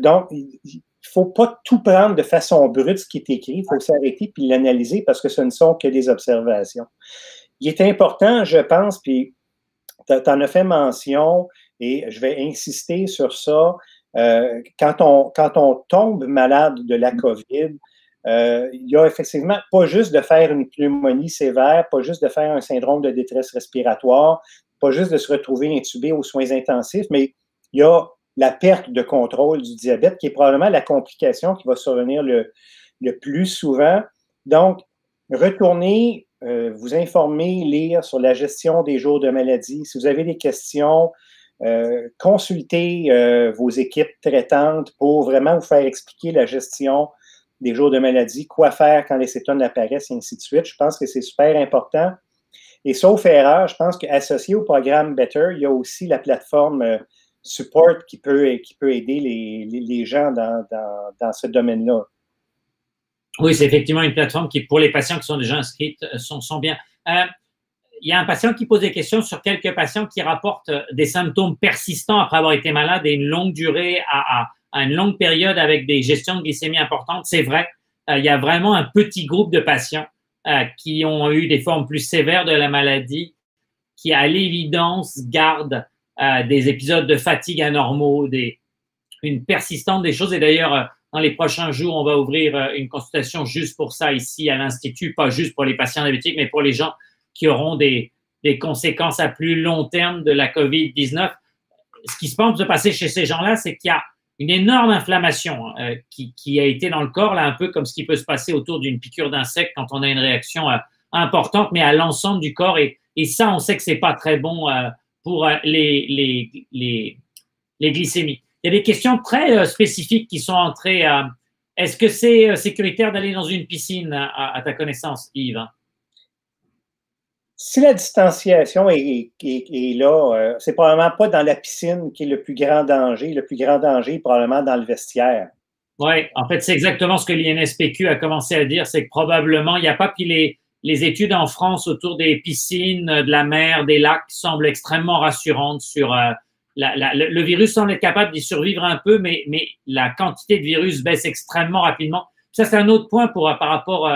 B: Donc, il ne faut pas tout prendre de façon brute ce qui est écrit, il faut s'arrêter puis l'analyser parce que ce ne sont que des observations. Il est important, je pense, puis tu en as fait mention et je vais insister sur ça, quand on tombe malade de la COVID, il y a effectivement pas juste de faire une pneumonie sévère, pas juste de faire un syndrome de détresse respiratoire, pas juste de se retrouver intubé aux soins intensifs, mais il y a la perte de contrôle du diabète, qui est probablement la complication qui va survenir le plus souvent. Donc, retournez, vous informer, lire sur la gestion des jours de maladie. Si vous avez des questions, consultez vos équipes traitantes pour vraiment vous faire expliquer la gestion des jours de maladie, quoi faire quand les cétones apparaissent, et ainsi de suite. Je pense que c'est super important. Et sauf erreur, je pense qu'associé au programme Better, il y a aussi la plateforme Support qui peut aider les gens dans ce domaine-là.
A: Oui, c'est effectivement une plateforme qui, pour les patients qui sont déjà inscrits, sont bien. Il y a un patient qui pose des questions sur quelques patients qui rapportent des symptômes persistants après avoir été malade et une longue durée à une longue période avec des gestions de glycémie importantes. C'est vrai, il y a vraiment un petit groupe de patients qui ont eu des formes plus sévères de la maladie, qui à l'évidence gardent des épisodes de fatigue anormaux, une persistance des choses. Et d'ailleurs, dans les prochains jours, on va ouvrir une consultation juste pour ça ici à l'Institut, pas juste pour les patients diabétiques, mais pour les gens qui auront des conséquences à plus long terme de la COVID-19. Ce qui se pense de passer chez ces gens-là, c'est qu'il y a une énorme inflammation qui a été dans le corps, là, un peu comme ce qui peut se passer autour d'une piqûre d'insecte quand on a une réaction importante, mais à l'ensemble du corps. Et ça, on sait que c'est pas très bon pour les glycémies. Il y a des questions très spécifiques qui sont entrées. Est-ce que c'est sécuritaire d'aller dans une piscine, à ta connaissance, Yves?
B: Si la distanciation est là, c'est probablement pas dans la piscine qui est le plus grand danger. Le plus grand danger est probablement dans le vestiaire.
A: Oui, en fait, c'est exactement ce que l'INSPQ a commencé à dire, c'est que probablement, il n'y a pas, puis les études en France autour des piscines, de la mer, des lacs semblent extrêmement rassurantes sur le virus semble être capable d'y survivre un peu, mais la quantité de virus baisse extrêmement rapidement. Ça, c'est un autre point par rapport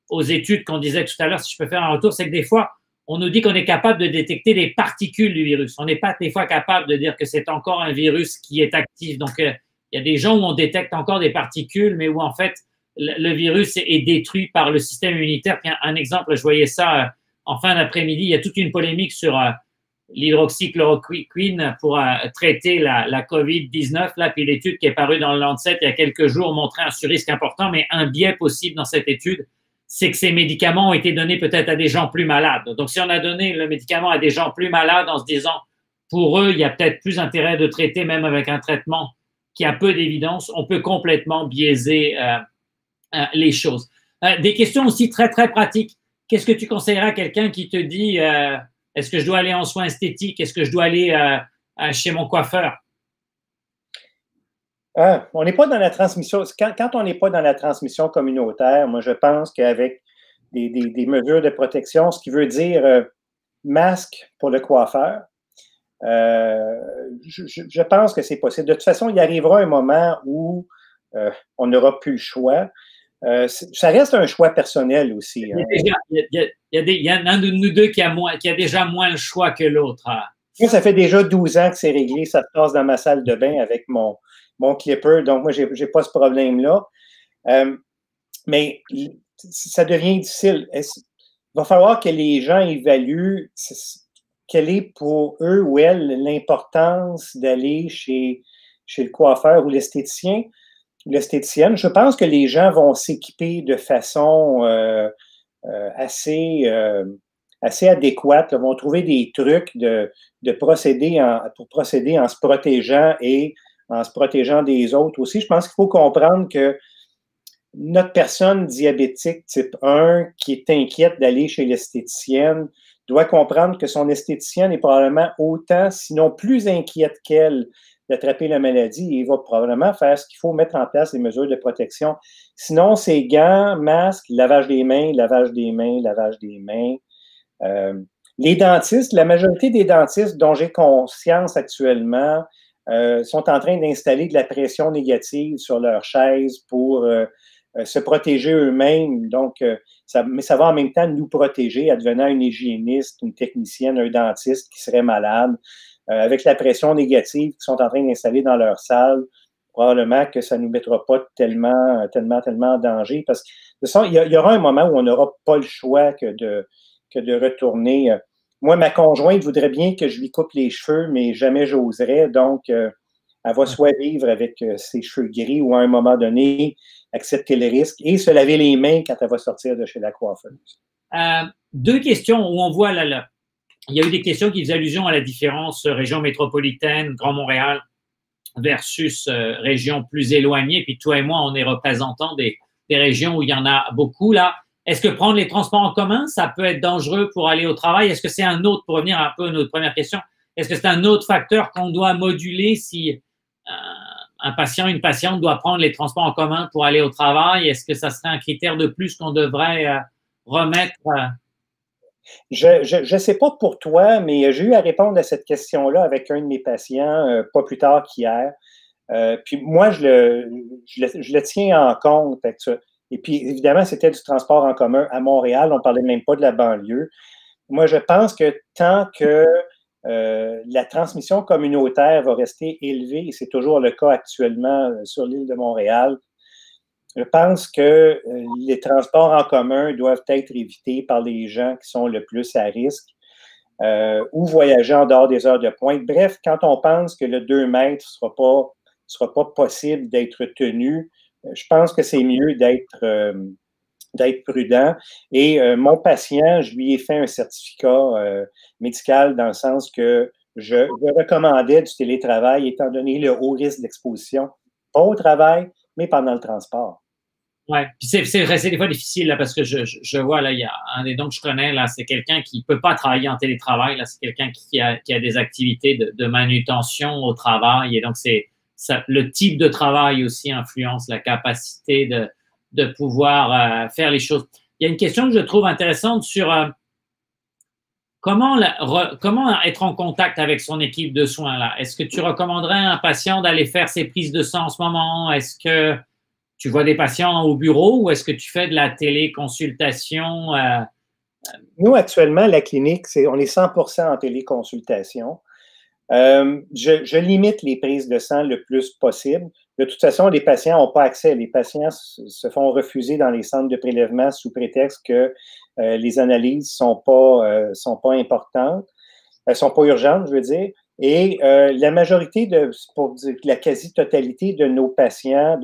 A: aux études qu'on disait tout à l'heure, si je peux faire un retour, c'est que des fois, on nous dit qu'on est capable de détecter des particules du virus. On n'est pas des fois capable de dire que c'est encore un virus qui est actif. Donc, il y a des gens où on détecte encore des particules, mais où en fait, le virus est détruit par le système immunitaire. Un exemple, je voyais ça en fin d'après-midi, il y a toute une polémique sur l'hydroxychloroquine pour traiter la COVID-19. Là, puis l'étude qui est parue dans le Lancet il y a quelques jours montrait un surrisque important, mais un biais possible dans cette étude, c'est que ces médicaments ont été donnés peut-être à des gens plus malades. Donc, si on a donné le médicament à des gens plus malades en se disant, pour eux, il y a peut-être plus intérêt de traiter même avec un traitement qui a peu d'évidence, on peut complètement biaiser les choses. Des questions aussi très, très pratiques. Qu'est-ce que tu conseillerais à quelqu'un qui te dit est-ce que je dois aller en soins esthétiques? Est-ce que je dois aller chez mon coiffeur?
B: On n'est pas dans la transmission. Quand on n'est pas dans la transmission communautaire, moi, je pense qu'avec des mesures de protection, ce qui veut dire masque pour le coiffeur, je pense que c'est possible. De toute façon, il arrivera un moment où on n'aura plus le choix. Ça reste un choix personnel aussi. Hein.
A: Il y a un de nous deux qui a déjà moins le choix que l'autre. Hein.
B: Moi, ça fait déjà 12 ans que c'est réglé. Ça se passe dans ma salle de bain avec mon clipper. Donc, moi, je n'ai pas ce problème-là. Mais ça devient difficile. Il va falloir que les gens évaluent quelle est pour eux ou elles l'importance d'aller chez le coiffeur ou l'esthéticien. L'esthéticienne, je pense que les gens vont s'équiper de façon assez adéquate, vont trouver des trucs pour procéder en se protégeant et en se protégeant des autres aussi. Je pense qu'il faut comprendre que notre personne diabétique type 1 qui est inquiète d'aller chez l'esthéticienne doit comprendre que son esthéticienne est probablement autant, sinon plus inquiète qu'elle d'attraper la maladie et il va probablement faire ce qu'il faut, mettre en place des mesures de protection. Sinon, c'est gants, masques, lavage des mains, lavage des mains, lavage des mains. Les dentistes, la majorité des dentistes dont j'ai conscience actuellement sont en train d'installer de la pression négative sur leur chaise pour se protéger eux-mêmes. Donc, mais ça va en même temps nous protéger, advenant une hygiéniste, une technicienne, un dentiste qui serait malade. Avec la pression négative qu'ils sont en train d'installer dans leur salle, probablement que ça ne nous mettra pas tellement en danger. Parce que de toute façon, il y aura un moment où on n'aura pas le choix que de retourner. Moi, ma conjointe voudrait bien que je lui coupe les cheveux, mais jamais j'oserais. Donc, elle va soit vivre avec ses cheveux gris ou à un moment donné, accepter le risque et se laver les mains quand elle va sortir de chez la coiffeuse.
A: Deux questions où on voit là. Il y a eu des questions qui faisaient allusion à la différence région métropolitaine, Grand Montréal versus régions plus éloignées. Puis toi et moi, on est représentants des régions où il y en a beaucoup là. Est-ce que prendre les transports en commun, ça peut être dangereux pour aller au travail? Est-ce que c'est un autre, pour revenir un peu à notre première question, est-ce que c'est un autre facteur qu'on doit moduler si un patient, une patiente doit prendre les transports en commun pour aller au travail? Est-ce que ça serait un critère de plus qu'on devrait remettre?
B: Je ne sais pas pour toi, mais j'ai eu à répondre à cette question-là avec un de mes patients pas plus tard qu'hier. Puis moi, je le tiens en compte. Et puis, évidemment, c'était du transport en commun à Montréal. On ne parlait même pas de la banlieue. Moi, je pense que tant que la transmission communautaire va rester élevée, et c'est toujours le cas actuellement sur l'île de Montréal, je pense que les transports en commun doivent être évités par les gens qui sont le plus à risque ou voyager en dehors des heures de pointe. Bref, quand on pense que le 2 mètres ne sera pas possible d'être tenu, je pense que c'est mieux d'être prudent. Et mon patient, je lui ai fait un certificat médical dans le sens que je recommandais du télétravail étant donné le haut risque d'exposition, pas au travail, mais pendant le transport.
A: Oui, puis c'est des fois difficile là, parce que je vois là, il y a un des dons que je connais là, c'est quelqu'un qui peut pas travailler en télétravail là, c'est quelqu'un qui a des activités de manutention au travail et donc le type de travail aussi influence la capacité de pouvoir faire les choses. Il y a une question que je trouve intéressante sur comment être en contact avec son équipe de soins là. Est-ce que tu recommanderais à un patient d'aller faire ses prises de sang en ce moment? Est-ce que tu vois des patients au bureau ou est-ce que tu fais de la téléconsultation?
B: Nous, actuellement, la clinique, on est 100% en téléconsultation. Je limite les prises de sang le plus possible. De toute façon, les patients n'ont pas accès. Les patients se font refuser dans les centres de prélèvement sous prétexte que les analyses sont pas importantes, elles sont pas urgentes, je veux dire. Et la majorité pour dire la quasi-totalité de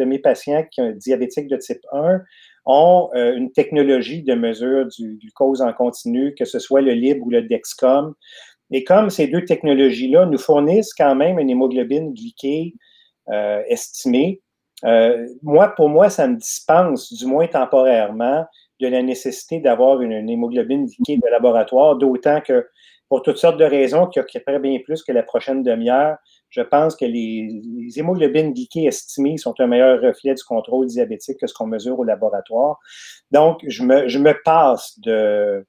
B: mes patients qui ont diabétiques de type 1 ont une technologie de mesure du glucose en continu, que ce soit le Libre ou le Dexcom. Et comme ces deux technologies-là nous fournissent quand même une hémoglobine glyquée estimée, pour moi, ça me dispense, du moins temporairement, de la nécessité d'avoir une hémoglobine glyquée de laboratoire, d'autant que pour toutes sortes de raisons qui occuperaient bien plus que la prochaine demi-heure, je pense que les hémoglobines glyquées estimées sont un meilleur reflet du contrôle diabétique que ce qu'on mesure au laboratoire. Donc, je me passe de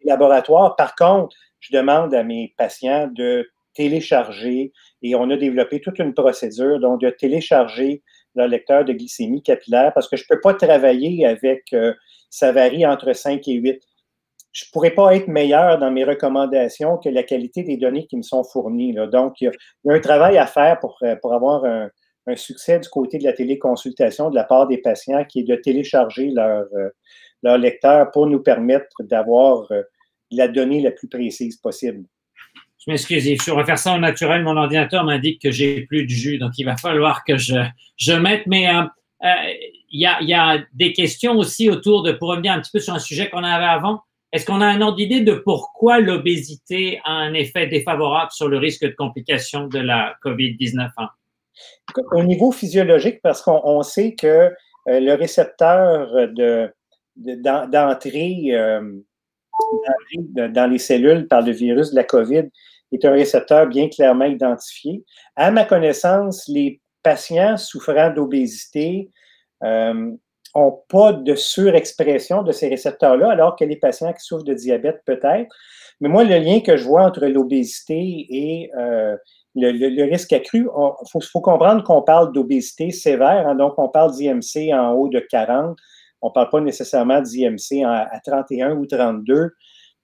B: laboratoire. Par contre, je demande à mes patients de télécharger, et on a développé toute une procédure, donc de télécharger leur lecteur de glycémie capillaire, parce que je ne peux pas travailler avec, ça varie entre 5 et 8. Je ne pourrais pas être meilleur dans mes recommandations que la qualité des données qui me sont fournies, là. Donc, il y a un travail à faire pour avoir un succès du côté de la téléconsultation de la part des patients, qui est de télécharger leur lecteur pour nous permettre d'avoir la donnée la plus précise possible.
A: Je m'excuse, je vais refaire ça au naturel. Mon ordinateur m'indique que j'ai plus de jus, donc il va falloir que je mette. Mais il y a des questions aussi autour pour revenir un petit peu sur un sujet qu'on avait avant. Est-ce qu'on a un ordre d'idée de pourquoi l'obésité a un effet défavorable sur le risque de complications de la COVID-19?
B: Au niveau physiologique, parce qu'on sait que le récepteur d'entrée dans les cellules par le virus de la COVID est un récepteur bien clairement identifié. À ma connaissance, les patients souffrant d'obésité n'ont pas de surexpression de ces récepteurs-là, alors que les patients qui souffrent de diabète peut-être. Mais moi, le lien que je vois entre l'obésité et le risque accru, il faut comprendre qu'on parle d'obésité sévère, hein, donc on parle d'IMC en haut de 40, on ne parle pas nécessairement d'IMC à 31 ou 32,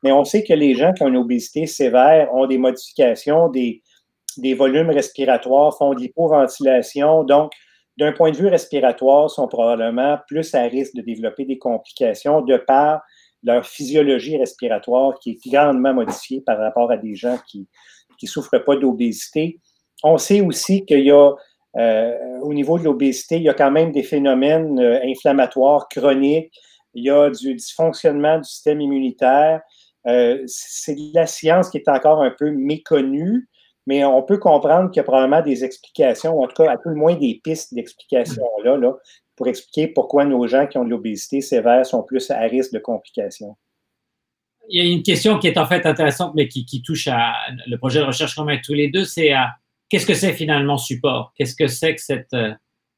B: mais on sait que les gens qui ont une obésité sévère ont des modifications, des volumes respiratoires, font de l'hypoventilation, donc d'un point de vue respiratoire, sont probablement plus à risque de développer des complications de par leur physiologie respiratoire qui est grandement modifiée par rapport à des gens qui ne souffrent pas d'obésité. On sait aussi qu'il y a, au niveau de l'obésité, il y a quand même des phénomènes inflammatoires chroniques, il y a du dysfonctionnement du système immunitaire. C'est de la science qui est encore un peu méconnue, mais on peut comprendre qu'il y a probablement des explications, en tout cas à tout le moins des pistes d'explication là, pour expliquer pourquoi nos gens qui ont de l'obésité sévère sont plus à risque de complications.
A: Il y a une question qui est en fait intéressante, mais qui touche à le projet de recherche qu'on met tous les deux, c'est qu'est-ce que c'est finalement Support? Qu'est-ce que c'est que cette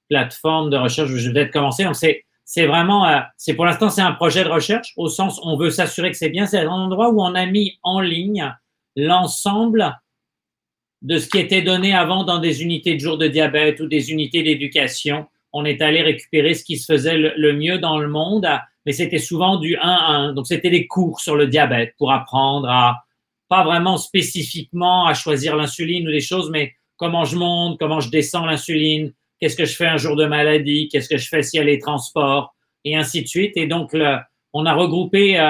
A: plateforme de recherche? Je vais peut-être commencer. Donc c'est vraiment, pour l'instant, c'est un projet de recherche, au sens on veut s'assurer que c'est bien. C'est un endroit où on a mis en ligne l'ensemble de ce qui était donné avant dans des unités de jour de diabète ou des unités d'éducation. On est allé récupérer ce qui se faisait le mieux dans le monde, mais c'était souvent du 1-1. Donc, c'était des cours sur le diabète pour apprendre à, pas vraiment spécifiquement à choisir l'insuline ou des choses, mais comment je monte, comment je descends l'insuline, qu'est-ce que je fais un jour de maladie, qu'est-ce que je fais s'il y a les transports, et ainsi de suite. Et donc, on a regroupé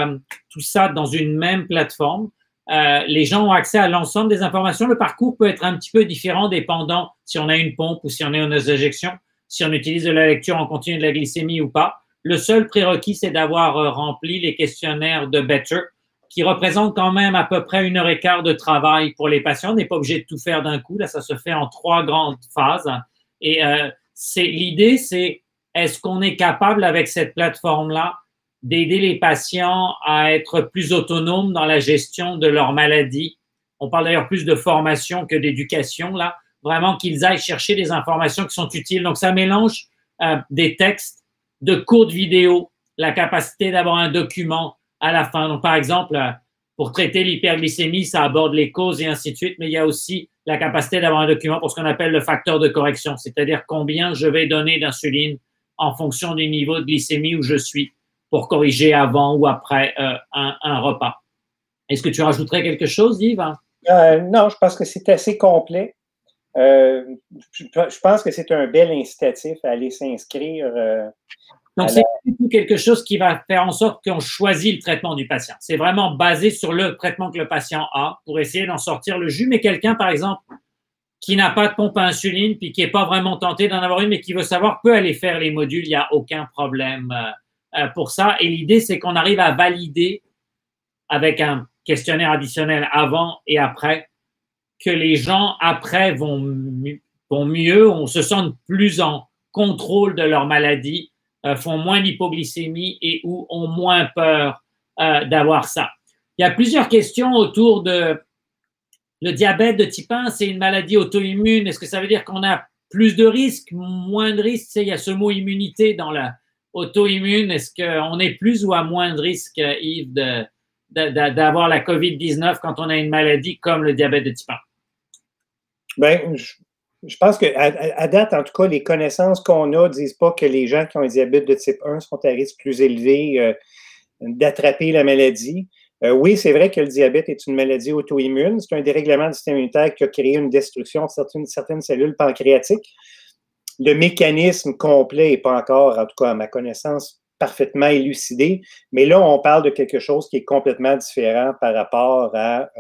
A: tout ça dans une même plateforme. Les gens ont accès à l'ensemble des informations. Le parcours peut être un petit peu différent dépendant si on a une pompe ou si on est en injection, si on utilise de la lecture en continu de la glycémie ou pas. Le seul prérequis, c'est d'avoir rempli les questionnaires de Better, qui représentent quand même à peu près 1h15 de travail pour les patients. On n'est pas obligé de tout faire d'un coup. Là, ça se fait en 3 grandes phases. Et l'idée, c'est est-ce qu'on est capable avec cette plateforme-là d'aider les patients à être plus autonomes dans la gestion de leur maladie. On parle d'ailleurs plus de formation que d'éducation, là. Vraiment qu'ils aillent chercher des informations qui sont utiles. Donc, ça mélange des textes, de courtes vidéos, la capacité d'avoir un document à la fin. Donc, par exemple, pour traiter l'hyperglycémie, ça aborde les causes et ainsi de suite, mais il y a aussi la capacité d'avoir un document pour ce qu'on appelle le facteur de correction, c'est-à-dire combien je vais donner d'insuline en fonction du niveau de glycémie où je suis, pour corriger avant ou après un repas. Est-ce que tu rajouterais quelque chose, Yves?
B: Non, je pense que c'est assez complet. Je pense que c'est un bel incitatif à aller s'inscrire.
A: Donc, c'est quelque chose qui va faire en sorte qu'on choisit le traitement du patient. C'est vraiment basé sur le traitement que le patient a pour essayer d'en sortir le jus. Mais quelqu'un, par exemple, qui n'a pas de pompe à insuline puis qui n'est pas vraiment tenté d'en avoir une, mais qui veut savoir, peut aller faire les modules, il n'y a aucun problème pour ça. Et l'idée, c'est qu'on arrive à valider avec un questionnaire additionnel avant et après que les gens après vont mieux, on se sent plus en contrôle de leur maladie, font moins d'hypoglycémie et ou ont moins peur d'avoir ça. Il y a plusieurs questions autour de le diabète de type 1, c'est une maladie auto-immune. Est-ce que ça veut dire qu'on a plus de risques, moins de risques? Il y a ce mot immunité dans la auto-immune. Est-ce qu'on est plus ou à moins de risque, Yves, d'avoir la COVID-19 quand on a une maladie comme le diabète de type 1?
B: Bien, je pense qu'à date, en tout cas, les connaissances qu'on a ne disent pas que les gens qui ont un diabète de type 1 sont à risque plus élevé d'attraper la maladie. Oui, c'est vrai que le diabète est une maladie auto-immune. C'est un dérèglement du système immunitaire qui a créé une destruction de certaines cellules pancréatiques. Le mécanisme complet n'est pas encore, en tout cas à ma connaissance, parfaitement élucidé. Mais là, on parle de quelque chose qui est complètement différent par rapport à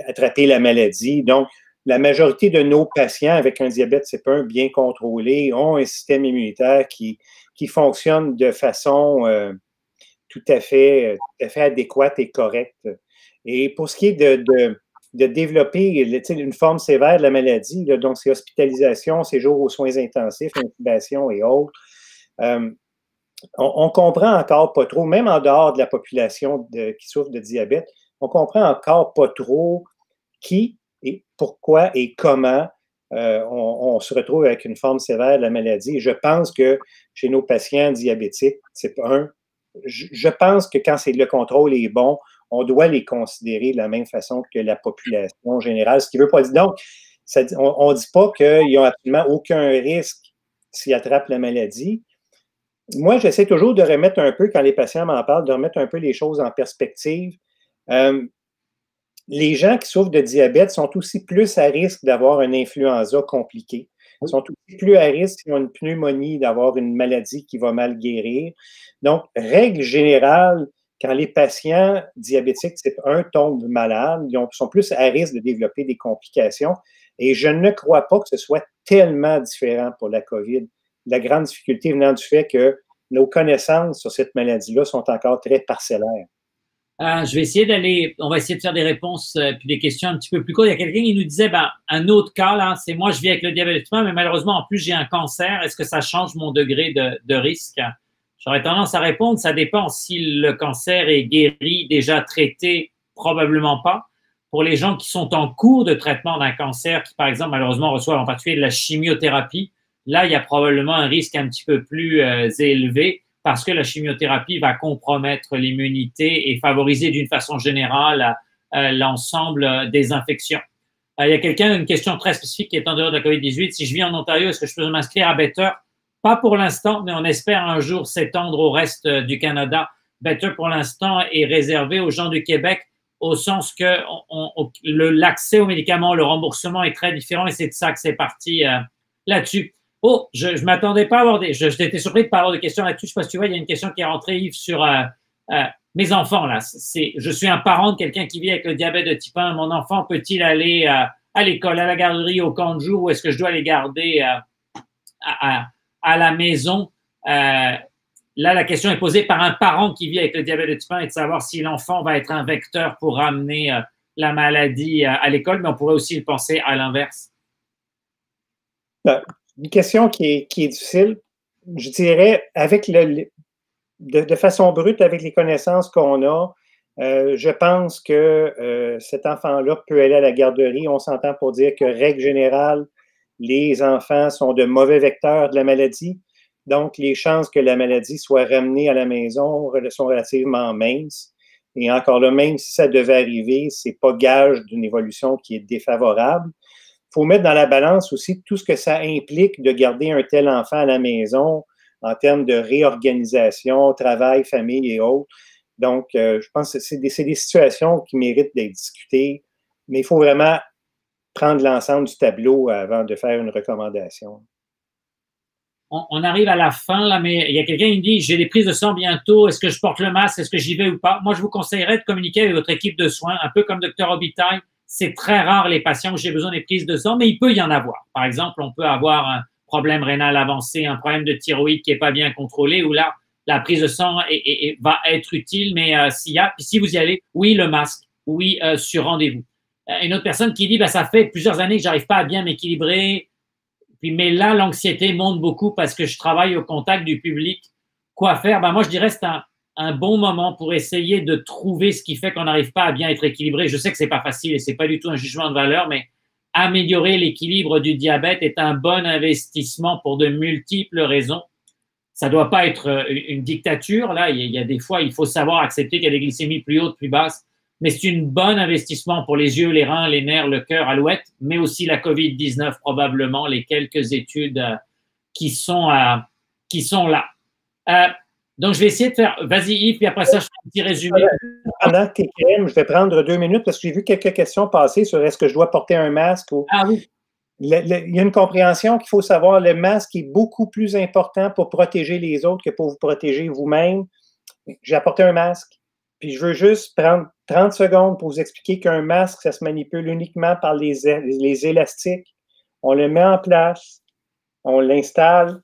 B: attraper la maladie. Donc, la majorité de nos patients avec un diabète type 1 bien contrôlé ont un système immunitaire qui fonctionne de façon tout à fait adéquate et correcte. Et pour ce qui est de développer une forme sévère de la maladie, là, donc c'est hospitalisation, séjour aux soins intensifs, intubation et autres, On comprend encore pas trop, même en dehors de la population qui souffre de diabète, on comprend encore pas trop qui et pourquoi et comment on se retrouve avec une forme sévère de la maladie. Et je pense que chez nos patients diabétiques, je pense que quand le contrôle est bon, on doit les considérer de la même façon que la population générale, ce qui ne veut pas dire. Donc, on ne dit pas qu'ils n'ont absolument aucun risque s'ils attrapent la maladie. Moi, j'essaie toujours de remettre un peu, quand les patients m'en parlent, de remettre un peu les choses en perspective. Les gens qui souffrent de diabète sont aussi plus à risque d'avoir une influenza compliquée. Ils sont aussi plus à risque s'ils ont une pneumonie, d'avoir une maladie qui va mal guérir. Donc, règle générale, quand les patients diabétiques type 1 tombent malades, ils sont plus à risque de développer des complications. Et je ne crois pas que ce soit tellement différent pour la COVID. La grande difficulté venant du fait que nos connaissances sur cette maladie-là sont encore très parcellaires.
A: Je vais essayer on va essayer de faire des réponses puis des questions un petit peu plus courtes. Il y a quelqu'un qui nous disait, un autre cas, là, c'est moi, je vis avec le diabète de type 1, mais malheureusement, en plus, j'ai un cancer. Est-ce que ça change mon degré de risque? J'aurais tendance à répondre, ça dépend si le cancer est guéri, déjà traité, probablement pas. Pour les gens qui sont en cours de traitement d'un cancer, qui, par exemple, malheureusement, reçoivent en particulier de la chimiothérapie, là, il y a probablement un risque un petit peu plus élevé, parce que la chimiothérapie va compromettre l'immunité et favoriser d'une façon générale l'ensemble des infections. Il y a une question très spécifique qui est en dehors de la COVID-18. Si je vis en Ontario, est-ce que je peux m'inscrire à Better? Pas pour l'instant, mais on espère un jour s'étendre au reste du Canada. Better, pour l'instant, est réservé aux gens du Québec, au sens que l'accès aux médicaments, le remboursement est très différent, et c'est de ça que c'est parti là-dessus. Oh, je ne m'attendais pas à avoir j'étais surpris de ne pas avoir de questions là-dessus. Je ne sais pas si tu vois, il y a une question qui est rentrée, Yves, sur mes enfants. Là. Je suis un parent de quelqu'un qui vit avec le diabète de type 1. Mon enfant peut-il aller à l'école, à la garderie, au camp de jour, ou est-ce que je dois les garder à la maison? Là, la question est posée par un parent qui vit avec le diabète de type 1 et de savoir si l'enfant va être un vecteur pour ramener la maladie à l'école, mais on pourrait aussi le penser à l'inverse.
B: Une question qui est difficile, je dirais, avec de façon brute, avec les connaissances qu'on a, je pense que cet enfant-là peut aller à la garderie. On s'entend pour dire que, règle générale, les enfants sont de mauvais vecteurs de la maladie. Donc, les chances que la maladie soit ramenée à la maison sont relativement minces. Et encore là, même si ça devait arriver, ce n'est pas gage d'une évolution qui est défavorable. Il faut mettre dans la balance aussi tout ce que ça implique de garder un tel enfant à la maison en termes de réorganisation, travail, famille et autres. Donc, je pense que c'est des situations qui méritent d'être discutées, mais il faut vraiment prendre l'ensemble du tableau avant de faire une recommandation.
A: On arrive à la fin, là, mais il y a quelqu'un qui me dit, j'ai des prises de sang bientôt, est-ce que je porte le masque, est-ce que j'y vais ou pas? Moi, je vous conseillerais de communiquer avec votre équipe de soins, un peu comme Dr Robitaille. C'est très rare les patients où j'ai besoin des prises de sang, mais il peut y en avoir. Par exemple, on peut avoir un problème rénal avancé, un problème de thyroïde qui n'est pas bien contrôlé, où là, la prise de sang va être utile, mais si vous y allez, oui, le masque, oui, sur rendez-vous. Une autre personne qui dit, ça fait plusieurs années que j'arrive pas à bien m'équilibrer, mais là, l'anxiété monte beaucoup parce que je travaille au contact du public. Quoi faire? Moi, je dirais que c'est un bon moment pour essayer de trouver ce qui fait qu'on n'arrive pas à bien être équilibré. Je sais que c'est pas facile et c'est pas du tout un jugement de valeur, mais améliorer l'équilibre du diabète est un bon investissement pour de multiples raisons. Ça doit pas être une dictature. Là, il y a des fois, il faut savoir accepter qu'il y a des glycémies plus hautes, plus basses. Mais c'est un bon investissement pour les yeux, les reins, les nerfs, le cœur, alouette, mais aussi la COVID-19 probablement, les quelques études qui sont là. Donc, je vais essayer de faire… Vas-y Yves, puis après ça, je fais un petit résumé.
B: Pendant que tu écris, je vais prendre 2 minutes parce que j'ai vu quelques questions passer sur est-ce que je dois porter un masque ou…
A: Ah oui.
B: Il y a une compréhension qu'il faut savoir, le masque est beaucoup plus important pour protéger les autres que pour vous protéger vous-même. J'ai apporté un masque. Puis je veux juste prendre 30 secondes pour vous expliquer qu'un masque, ça se manipule uniquement par les élastiques. On le met en place, on l'installe,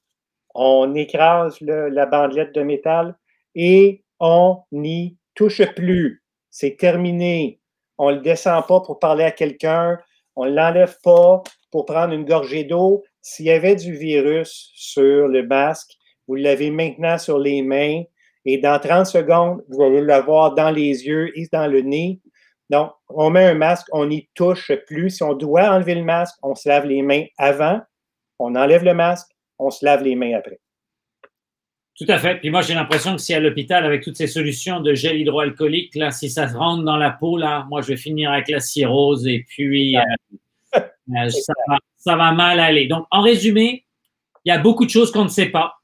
B: on écrase la bandelette de métal et on n'y touche plus. C'est terminé. On ne le descend pas pour parler à quelqu'un. On ne l'enlève pas pour prendre une gorgée d'eau. S'il y avait du virus sur le masque, vous l'avez maintenant sur les mains et dans 30 secondes, vous allez l'avoir dans les yeux et dans le nez. Donc, on met un masque, on n'y touche plus. Si on doit enlever le masque, on se lave les mains avant, on enlève le masque, on se lave les mains après.
A: Tout à fait. Puis moi, j'ai l'impression que si à l'hôpital, avec toutes ces solutions de gel hydroalcoolique, là, si ça rentre dans la peau, là, moi, je vais finir avec la cirrhose et puis ça va mal aller. Donc, en résumé, il y a beaucoup de choses qu'on ne sait pas.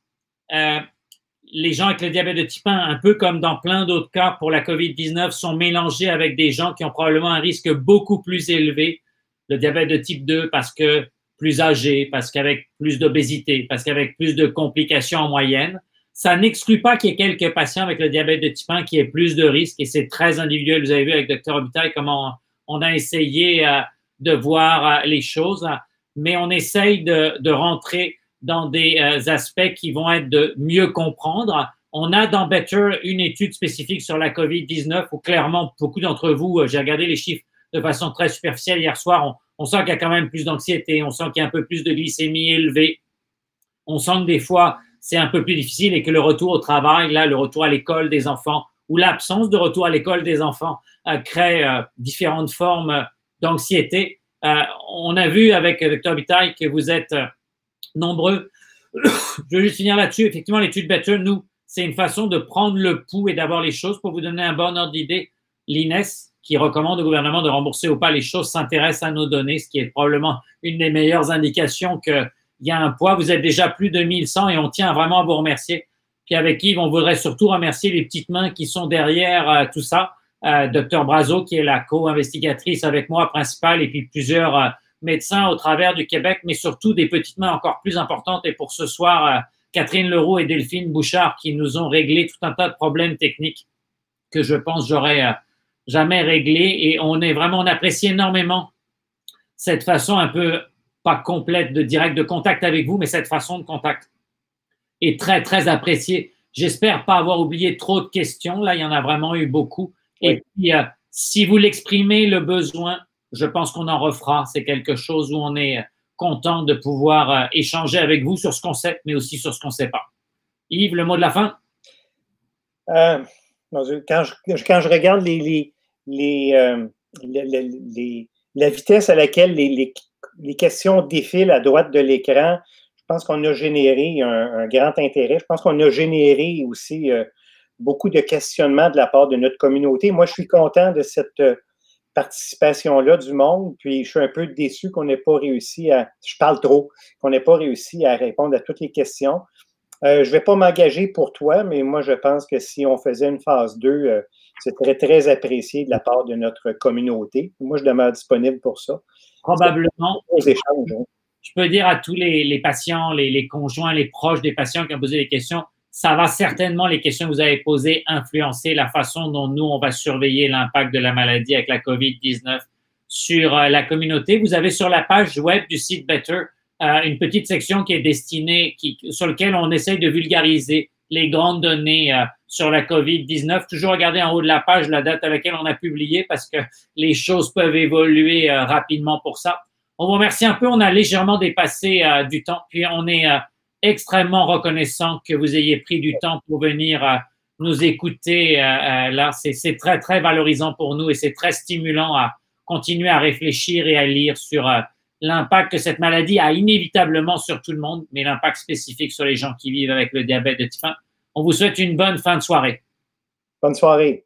A: Les gens avec le diabète de type 1, un peu comme dans plein d'autres cas pour la COVID-19, sont mélangés avec des gens qui ont probablement un risque beaucoup plus élevé, le diabète de type 2, parce que plus âgés, parce qu'avec plus d'obésité, parce qu'avec plus de complications en moyenne. Ça n'exclut pas qu'il y ait quelques patients avec le diabète de type 1 qui aient plus de risques et c'est très individuel. Vous avez vu avec Dr Robitaille comment on a essayé de voir les choses, mais on essaye de rentrer dans des aspects qui vont être de mieux comprendre. On a dans Better une étude spécifique sur la COVID-19 où clairement, beaucoup d'entre vous, j'ai regardé les chiffres de façon très superficielle hier soir, on sent qu'il y a quand même plus d'anxiété, on sent qu'il y a un peu plus de glycémie élevée, on sent que des fois, c'est un peu plus difficile et que le retour au travail, là, le retour à l'école des enfants ou l'absence de retour à l'école des enfants crée différentes formes d'anxiété. On a vu avec Dr Robitaille que vous êtes nombreux. Je veux juste finir là-dessus. Effectivement, l'étude Better, nous, c'est une façon de prendre le pouls et d'avoir les choses. Pour vous donner un bon ordre d'idée, l'INES, qui recommande au gouvernement de rembourser ou pas les choses, s'intéresse à nos données, ce qui est probablement une des meilleures indications qu'il y a un poids. Vous êtes déjà plus de 1100 et on tient vraiment à vous remercier. Puis avec Yves, on voudrait surtout remercier les petites mains qui sont derrière tout ça. Dr Brazo, qui est la co-investigatrice avec moi principale, et puis plusieurs médecins au travers du Québec, mais surtout des petites mains encore plus importantes. Et pour ce soir, Catherine Leroux et Delphine Bouchard qui nous ont réglé tout un tas de problèmes techniques que je pense j'aurais jamais réglés. Et on apprécie énormément cette façon un peu pas complète de direct de contact avec vous, mais cette façon de contact est très, très appréciée. J'espère pas avoir oublié trop de questions. Là, il y en a vraiment eu beaucoup. Oui. Et puis, si vous l'exprimez, le besoin, je pense qu'on en refera. C'est quelque chose où on est content de pouvoir échanger avec vous sur ce qu'on sait, mais aussi sur ce qu'on ne sait pas. Yves, le mot de la fin?
B: Quand je regarde la vitesse à laquelle les questions défilent à droite de l'écran, je pense qu'on a généré un grand intérêt. Je pense qu'on a généré aussi beaucoup de questionnements de la part de notre communauté. Moi, je suis content de cette participation-là du monde, puis je suis un peu déçu qu'on n'ait pas réussi je parle trop, qu'on n'ait pas réussi à répondre à toutes les questions. Je ne vais pas m'engager pour toi, mais moi, je pense que si on faisait une phase 2, c'est très, très apprécié de la part de notre communauté. Moi, je demeure disponible pour ça.
A: Probablement.
B: Échanges, hein.
A: Je peux dire à tous les patients, les conjoints, les proches des patients qui ont posé des questions, ça va certainement, les questions que vous avez posées, influencer la façon dont nous, on va surveiller l'impact de la maladie avec la COVID-19 sur la communauté. Vous avez sur la page web du site Better une petite section qui est destinée, sur laquelle on essaye de vulgariser les grandes données sur la COVID-19. Toujours regarder en haut de la page la date à laquelle on a publié parce que les choses peuvent évoluer rapidement pour ça. On vous remercie un peu. On a légèrement dépassé du temps. Puis on est extrêmement reconnaissant que vous ayez pris du temps pour venir nous écouter. Là, c'est très, très valorisant pour nous et c'est très stimulant à continuer à réfléchir et à lire sur l'impact que cette maladie a inévitablement sur tout le monde, mais l'impact spécifique sur les gens qui vivent avec le diabète de type 1. On vous souhaite une bonne fin de soirée.
B: Bonne soirée.